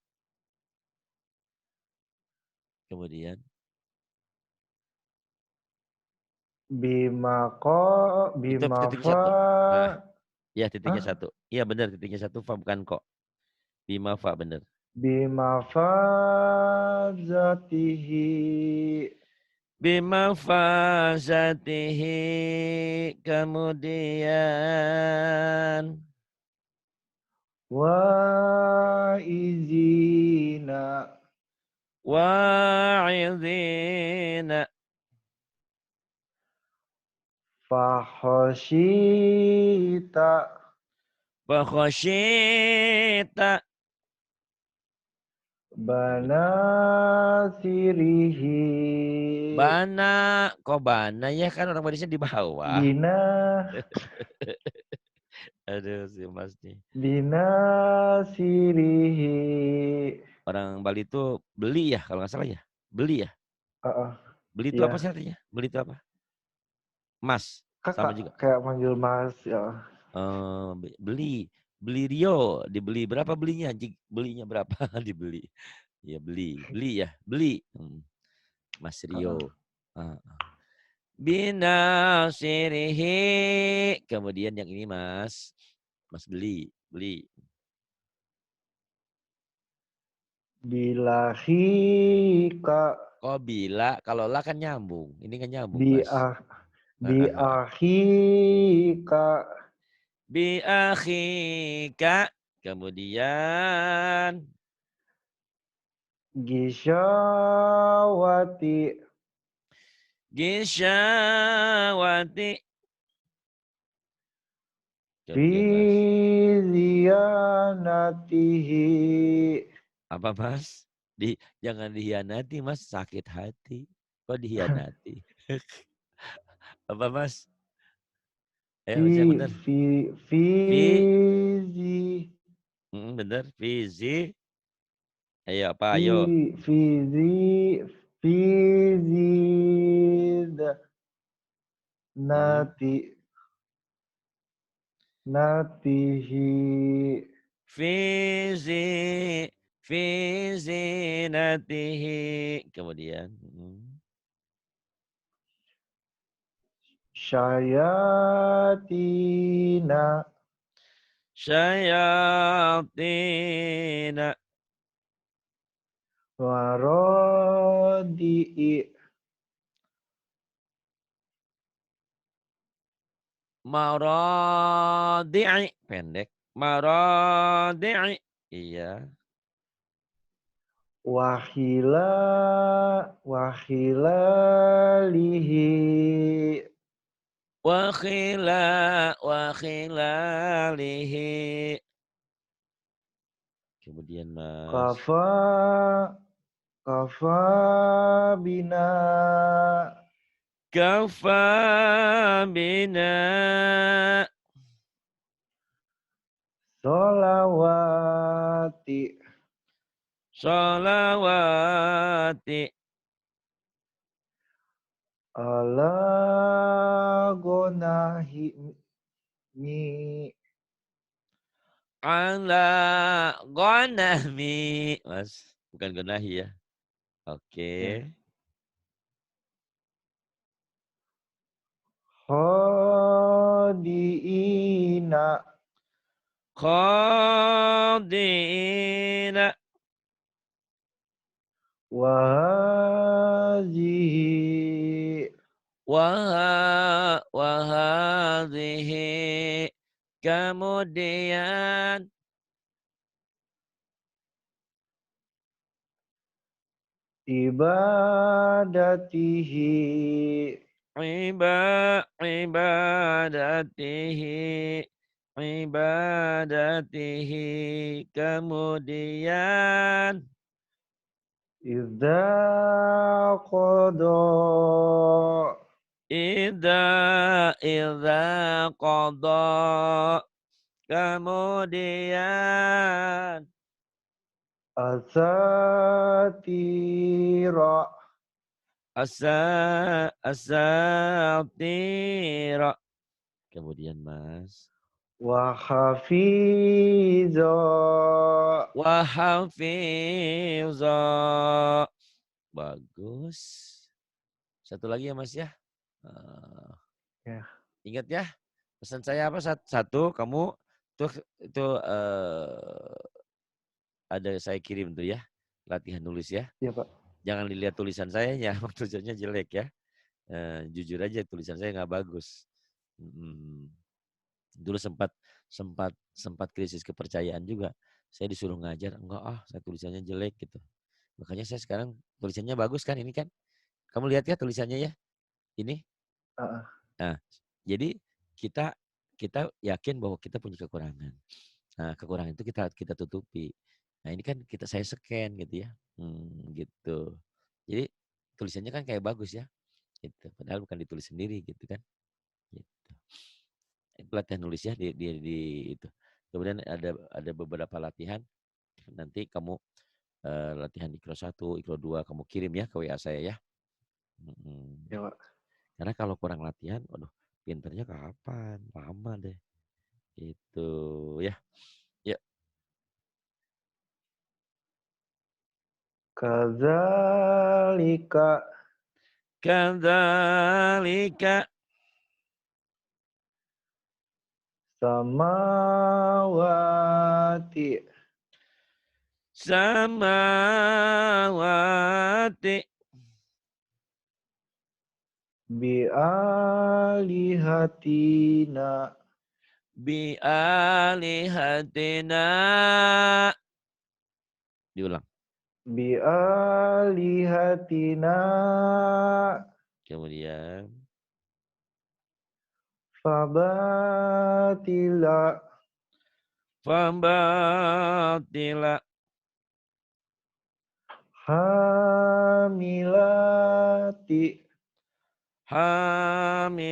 Kemudian. Itu titiknya Bimafa. satu. Nah, ya titiknya Hah? satu. Iya benar titiknya satu, fa bukan kok. Bima fa benar. Bimafazatihi. Bima fazatihi. Kemudian. Wa izina. Wa'idhina. Fahoshita. Fakhosyita. Banasirihi. Bana. Kok bana ya kan orang Indonesia di bawah. Bina. Aduh si Mas nih. Binasirihi. Orang Bali itu beli ya kalau nggak salah ya. Beli ya. Uh, Beli itu iya. apa sih artinya? Beli itu apa? Mas. Sama Kakak juga. kayak manggil mas ya. Beli. Beli Rio. Dibeli berapa belinya? Belinya berapa? Dibeli. Ya beli. Beli ya. Beli. Mas Rio. Uh. Binasirihi. Kemudian yang ini Mas. Mas beli. Beli. Bilahika. Kok bila? Kalau lah kan nyambung. Ini kan nyambung Mas. Biahika. Bi akhika. Kemudian Gisyawati. Gisyawati. Fi Kemudian Mas. ziyanatihi. Apa Mas? Jangan dihianati Mas, sakit hati. Kok dihianati? Apa Mas? Fi Ayo saya benar. fi fi Fi, zi benar. Fizi. Ayo apa? fi Ayo. fi zi fi zid Mm. nati natihi. Fizi, fizi natihi. Kemudian. Syayatina Syayatina. warodi'i. Maradi'i. Pendek. Maradi'i. Iya. Wahila wahilalihi. Wa khilalihi. Kemudian Mas. Kafa kafa bina Kafa bina. solawati Sholawati. ala gonahi mi. Ala ghanami. Mas, bukan gonahi ya. Ya. Oke. Khodiina Khadina. wahazihi Wahadhihi. Kemudian ibadatihi. ibadatihi. Ibadatihi. Kemudian Idza qada Idza qada. Kemudian asatira asatira. Kemudian Mas. wa hafiza. Wa hafiza. Bagus. Satu lagi ya Mas ya. Ya, Ingat ya. Pesan saya apa? Satu, kamu tuh itu ada saya kirim tuh ya. Latihan nulis ya. ya Pak. Jangan dilihat tulisan saya ya, tulisannya jelek ya. Jujur aja tulisan saya nggak bagus. Dulu sempat sempat sempat krisis kepercayaan juga. Saya disuruh ngajar, enggak saya tulisannya jelek gitu. Makanya saya sekarang tulisannya bagus kan ini kan. Kamu lihat ya tulisannya ya. Ini. Uh, Nah, jadi kita kita yakin bahwa kita punya kekurangan. Nah, kekurangan itu kita kita tutupi. Nah, ini kan saya scan gitu ya. Gitu. Jadi tulisannya kan kayak bagus ya. Gitu. Padahal bukan ditulis sendiri gitu kan. Gitu. Latihan nulis ya di itu. Kemudian ada beberapa latihan. Nanti kamu latihan ikro 1, ikro 2 kamu kirim ya ke WA saya ya. ya Pak. Karena kalau kurang latihan, waduh, pinternya kapan? Lama deh. Itu ya. Ya. Kadzalika Kadzalika samawati samawati bi alihatina bi'alihatina. Diulang. Bi'alihatina. Kemudian Fabatila. fambatila Hamilati. hamilati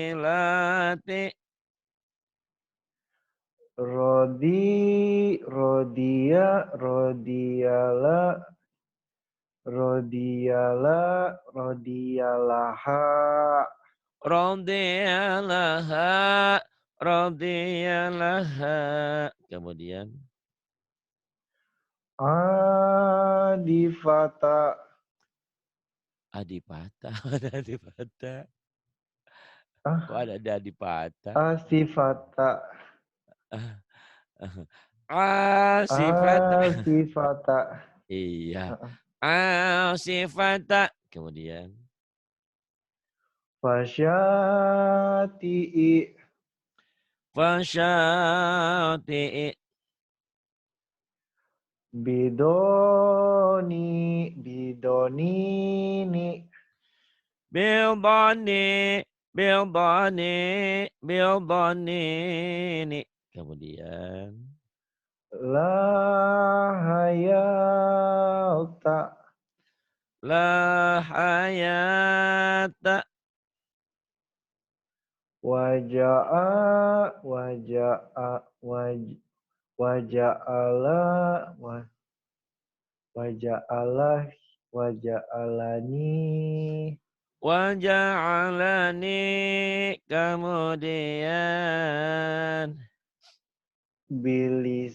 Rodiala. Rodiyalaha. radiyalaha radiyalaha. Kemudian Adifata. adipata. Ada adipata. Kok Ah, ada adipata? asifata. Asifata. Asifata. Iya. Heeh. Asifata. Kemudian Fasyati'i. fasyati'i Bidonini. bildani bildani bildanini. Kemudian Lahayalta. la hayata Waja'a. Waja'a. Waja'ala. Waja'alah. Waja'alani. waja'alani. Kemudian Bilisanina.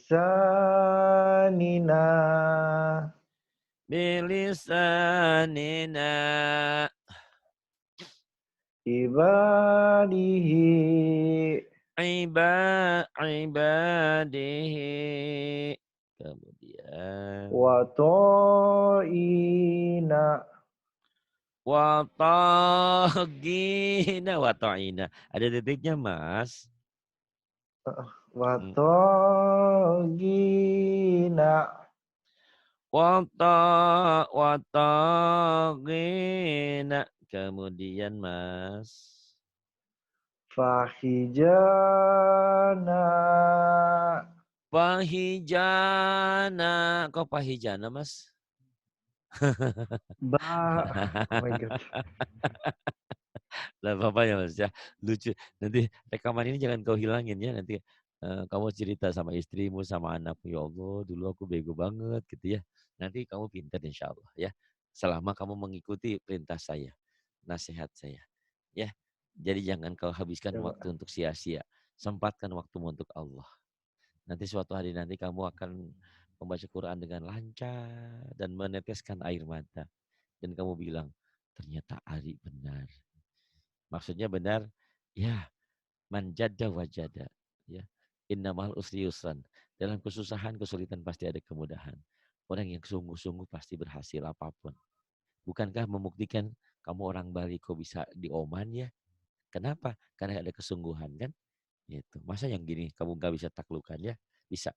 bilisanina Ibadihi. ibadihi. Kemudian Wato'ina. watagina wata'ina. Ada titiknya, Mas. Hmm. Watogina. Watagina. Kemudian, Mas. Fahijana. Pahijana. Kok pahijana, Mas? Oh my God. Lah apa ya, Mas, ya. Lucu. Nanti rekaman ini jangan kau hilangin ya. Nanti kamu cerita sama istrimu, sama anakmu. Ya Allah, dulu aku bego banget gitu ya. Nanti kamu pintar insya Allah ya. Selama kamu mengikuti perintah saya, nasihat saya. Ya. Jadi jangan kau habiskan Ya, waktu Pak. untuk sia-sia. Sempatkan waktumu untuk Allah. Nanti suatu hari nanti kamu akan membaca Quran dengan lancar dan meneteskan air mata. Dan kamu bilang, ternyata Ari benar. Maksudnya benar, ya manjada wajada. Ya. Innamal usri yusran. Dalam kesusahan, kesulitan pasti ada kemudahan. Orang yang sungguh-sungguh pasti berhasil apapun. Bukankah membuktikan kamu orang Bali kok bisa di Oman ya? Kenapa? Karena ada kesungguhan kan? Gitu. Masa yang gini kamu gak bisa taklukan ya? Bisa.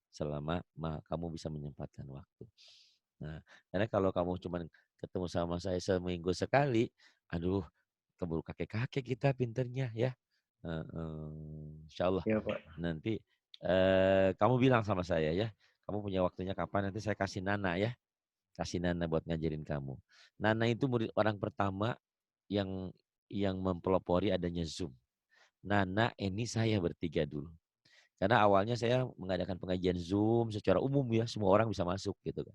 Selama kamu bisa menyempatkan waktu. Nah, karena kalau kamu cuma ketemu sama saya seminggu sekali, aduh, keburu kakek-kakek kita pinternya ya. Insya Allah Ya, Pak. nanti kamu bilang sama saya ya, kamu punya waktunya kapan, nanti saya kasih Nana ya. Kasih Nana buat ngajarin kamu. Nana itu murid orang pertama yang mempelopori adanya Zoom. Nana, ini saya bertiga dulu. Karena awalnya saya mengadakan pengajian Zoom secara umum ya, semua orang bisa masuk gitu kan.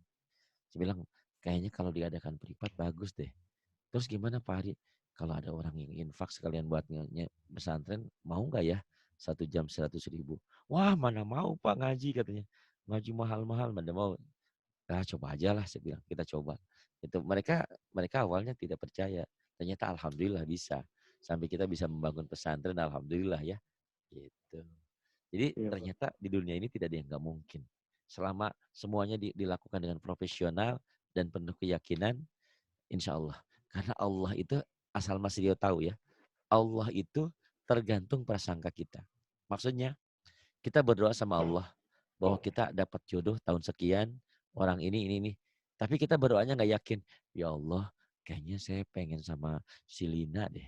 Saya bilang, kayaknya kalau diadakan privat bagus deh. Terus gimana Pak Hari? Kalau ada orang yang infak sekalian buat pesantren, mau nggak ya? 1 jam 100.000. Wah, mana mau Pak ngaji katanya. Ngaji mahal-mahal, mana mau. Ah, coba aja lah, saya bilang. Kita coba. Itu mereka awalnya tidak percaya. Ternyata alhamdulillah bisa. Sampai kita bisa membangun pesantren, alhamdulillah ya. Gitu. Jadi Iya, Pak. ternyata di dunia ini tidak ada yang nggak mungkin. Selama semuanya dilakukan dengan profesional dan penuh keyakinan, insya Allah. Karena Allah itu, asal Mas Rio tahu ya, Allah itu tergantung prasangka kita. Maksudnya, Kita berdoa sama Allah bahwa kita dapat jodoh tahun sekian, orang ini. Tapi kita berdoanya nggak yakin. Ya Allah, kayaknya saya pengen sama si Lina deh.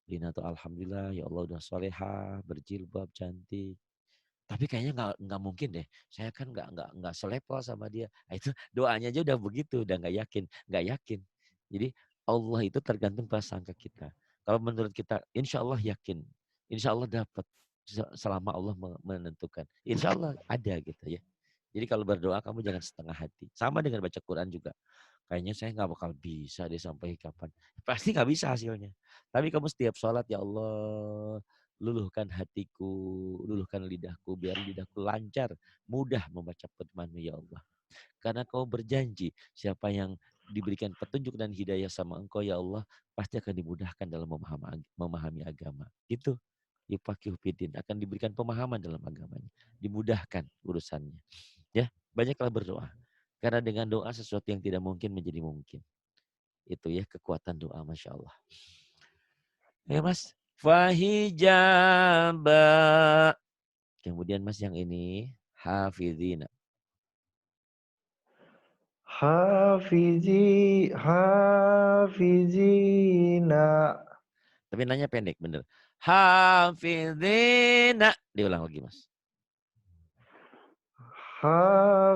Lina tuh alhamdulillah, ya Allah udah solehah, berjilbab, cantik. Tapi kayaknya nggak mungkin deh. Saya kan nggak selevel sama dia. Nah, itu doanya aja udah begitu, udah nggak yakin. Jadi Allah itu tergantung prasangka kita. Kalau menurut kita, insya Allah yakin, insya Allah dapat selama Allah menentukan. Insya Allah ada gitu ya. Jadi kalau berdoa kamu jangan setengah hati. Sama dengan baca Quran juga. Kayaknya saya nggak bakal bisa deh sampai kapan. Pasti nggak bisa hasilnya. Tapi kamu setiap sholat, ya Allah, luluhkan hatiku, luluhkan lidahku, biar lidahku lancar, mudah membaca firman-Mu ya Allah. Karena kau berjanji, siapa yang diberikan petunjuk dan hidayah sama engkau ya Allah, pasti akan dimudahkan dalam memahami agama. Itu Yufaqihu Fiddin, akan diberikan pemahaman dalam agamanya. Dimudahkan urusannya. Ya, banyaklah berdoa. Karena dengan doa sesuatu yang tidak mungkin menjadi mungkin. Itu ya kekuatan doa, Masya Allah. Ya Mas. Fahijaba. Kemudian Mas yang ini. Hafidhina. Hafizina. Tapi nanya pendek, bener. Hafidhina. Diulang lagi Mas.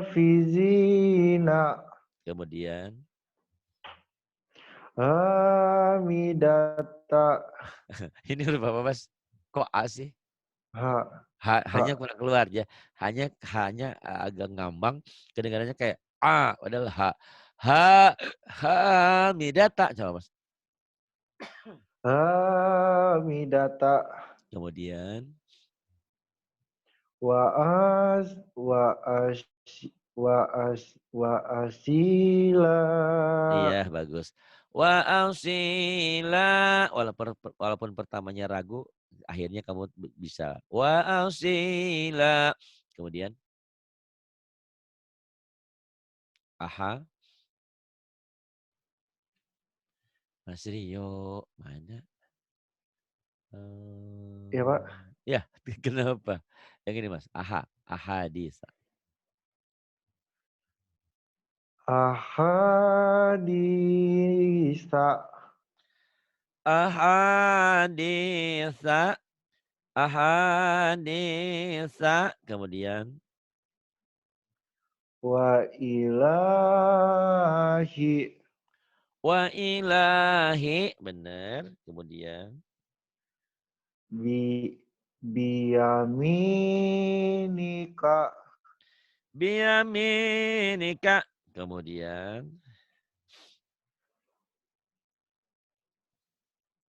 Hafizina. Kemudian. Hamidata. Ini huruf apa Mas? Kok A sih? Ha. Hanya Ha. kurang keluar ya. Hanya agak ngambang. Kedengarannya kayak A. Padahal H. Hamidata. Coba Mas. Hamidata. Kemudian. Wa as wa as wa as wa asila. Iya, bagus. Wa ausila, walaupun pertamanya ragu, akhirnya kamu bisa. Wa ausila. Kemudian aha, Mas Rio, mana? Ya Pak. Ya, kenapa? Yang ini Mas, aha, ahadisa. Ahadisa. Ahadisa, ahadisa. Kemudian Wa ilahi. wa ilahi, benar. Kemudian Bi biyaminika. biyaminika. Kemudian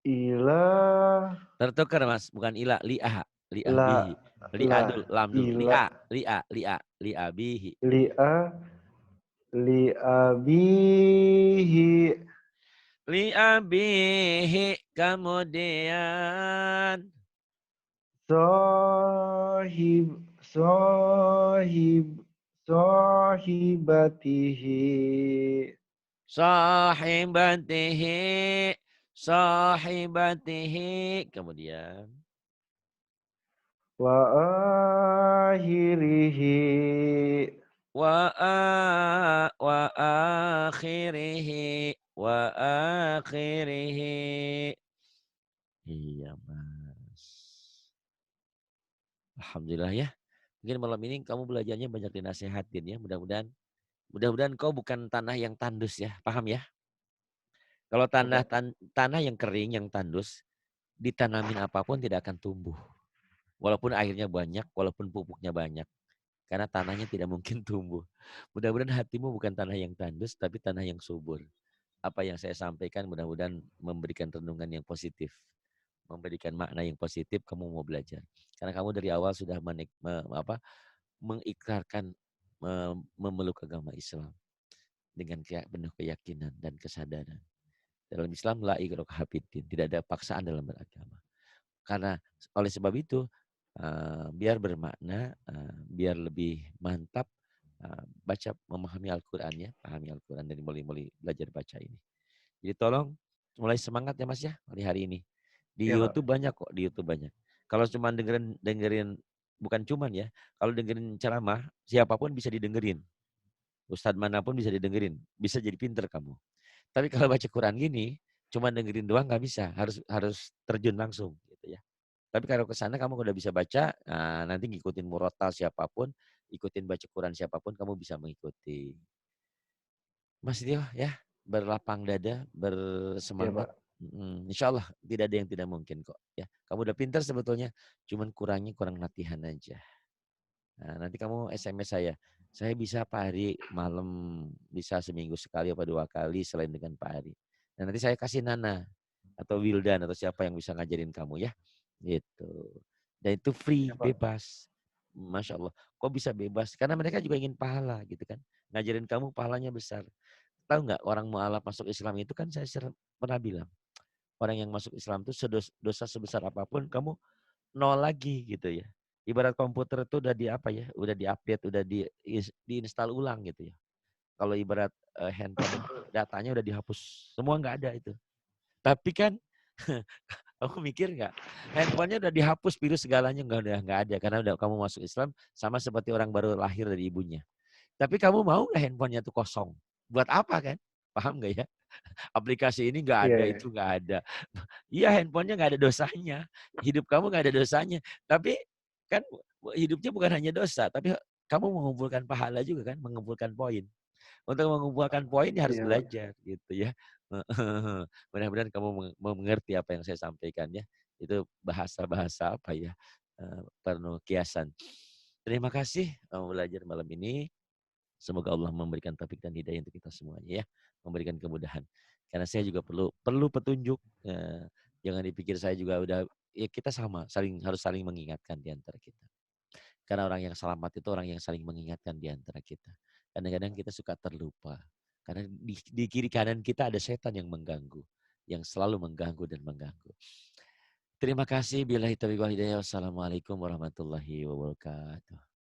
Ilah. tertukar Mas, bukan ila, li'ah, li'ah La. bihi. Li'ah La. dulu, lam dulu. Ila. Li'ah bihi. Li'a. Li'abihi. Li'ah bihi. Kemudian Sohib. Sohib. Sohibatihi. sahibatihi. Sahibatihi. Kemudian Wa akhirihi. wa akhirihi. Wa akhirihi. Iya Mas. Alhamdulillah ya. Mungkin malam ini kamu belajarnya banyak dinasehatin ya. Mudah-mudahan kau bukan tanah yang tandus ya. Paham ya? Kalau tanah yang kering, yang tandus, ditanamin apapun tidak akan tumbuh. Walaupun airnya banyak, walaupun pupuknya banyak. Karena tanahnya tidak mungkin tumbuh. Mudah-mudahan hatimu bukan tanah yang tandus, tapi tanah yang subur. Apa yang saya sampaikan mudah-mudahan memberikan renungan yang positif. Memberikan makna yang positif, kamu mau belajar. Karena kamu dari awal sudah mengikrarkan memeluk agama Islam dengan penuh keyakinan dan kesadaran. Dalam Islam la ikraha fiddin, tidak ada paksaan dalam beragama. Karena oleh sebab itu biar bermakna, biar lebih mantap baca memahami Al-Qur'an ya, pahami Al-Qur'an dari mulai belajar baca ini. Jadi tolong mulai semangat ya Mas ya hari ini. Di Ya Pak. YouTube banyak kok, di YouTube banyak. Kalau cuma dengerin dengerin bukan cuman ya, kalau dengerin ceramah, siapapun bisa didengerin. Ustadz manapun bisa didengerin, bisa jadi pinter kamu. Tapi kalau baca Quran gini, cuma dengerin doang nggak bisa, harus harus terjun langsung gitu ya. Tapi kalau ke sana kamu udah bisa baca, nah, nanti ngikutin murotal siapapun, ikutin baca Quran siapapun kamu bisa mengikuti. Mas Tio ya, berlapang dada, Iya, bersemangat. Pak. Insya Allah tidak ada yang tidak mungkin kok. Ya, kamu udah pintar sebetulnya, cuman kurang latihan aja. Nah, nanti kamu SMS saya. Saya bisa Pak Hari malam, bisa seminggu sekali atau 2 kali selain dengan Pak Hari. Dan nanti saya kasih Nana atau Wildan atau siapa yang bisa ngajarin kamu ya. Gitu. Dan itu Iya, free, Pak. bebas. Masya Allah. Kok bisa bebas? Karena mereka juga ingin pahala gitu kan. Ngajarin kamu pahalanya besar. Tahu nggak orang mualaf masuk Islam itu kan saya pernah bilang. Orang yang masuk Islam itu dosa sebesar apapun kamu nol lagi gitu ya. Ibarat komputer itu udah di apa ya, udah di-update, udah diinstal ulang gitu ya. Kalau ibarat handphone itu datanya udah dihapus, semua nggak ada itu. Tapi kan kamu mikir nggak, handphonenya udah dihapus virus segalanya nggak ada karena udah kamu masuk Islam sama seperti orang baru lahir dari ibunya. Tapi kamu mau nggak handphonenya tuh kosong? Buat apa kan? Paham nggak ya? Aplikasi ini nggak Iya, ada, iya. itu nggak ada. Iya handphonenya nggak ada dosanya, hidup kamu nggak ada dosanya. Tapi kan hidupnya bukan hanya dosa, tapi kamu mengumpulkan pahala juga kan, mengumpulkan poin. Untuk mengumpulkan poin ya harus Iya, Pak. belajar gitu ya. Mudah-mudahan kamu mengerti apa yang saya sampaikan ya. Itu bahasa-bahasa apa ya, penuh kiasan. Terima kasih kamu belajar malam ini. Semoga Allah memberikan taufik dan hidayah untuk kita semuanya ya, memberikan kemudahan. Karena saya juga perlu perlu petunjuk. Jangan dipikir saya juga udah, ya kita sama, harus saling mengingatkan di antara kita. Karena orang yang selamat itu orang yang saling mengingatkan di antara kita. Kadang-kadang kita suka terlupa. Karena di kiri kanan kita ada setan yang mengganggu, yang selalu mengganggu dan mengganggu. Terima kasih. Billahi taufiq wal hidayah. Wassalamualaikum warahmatullahi wabarakatuh.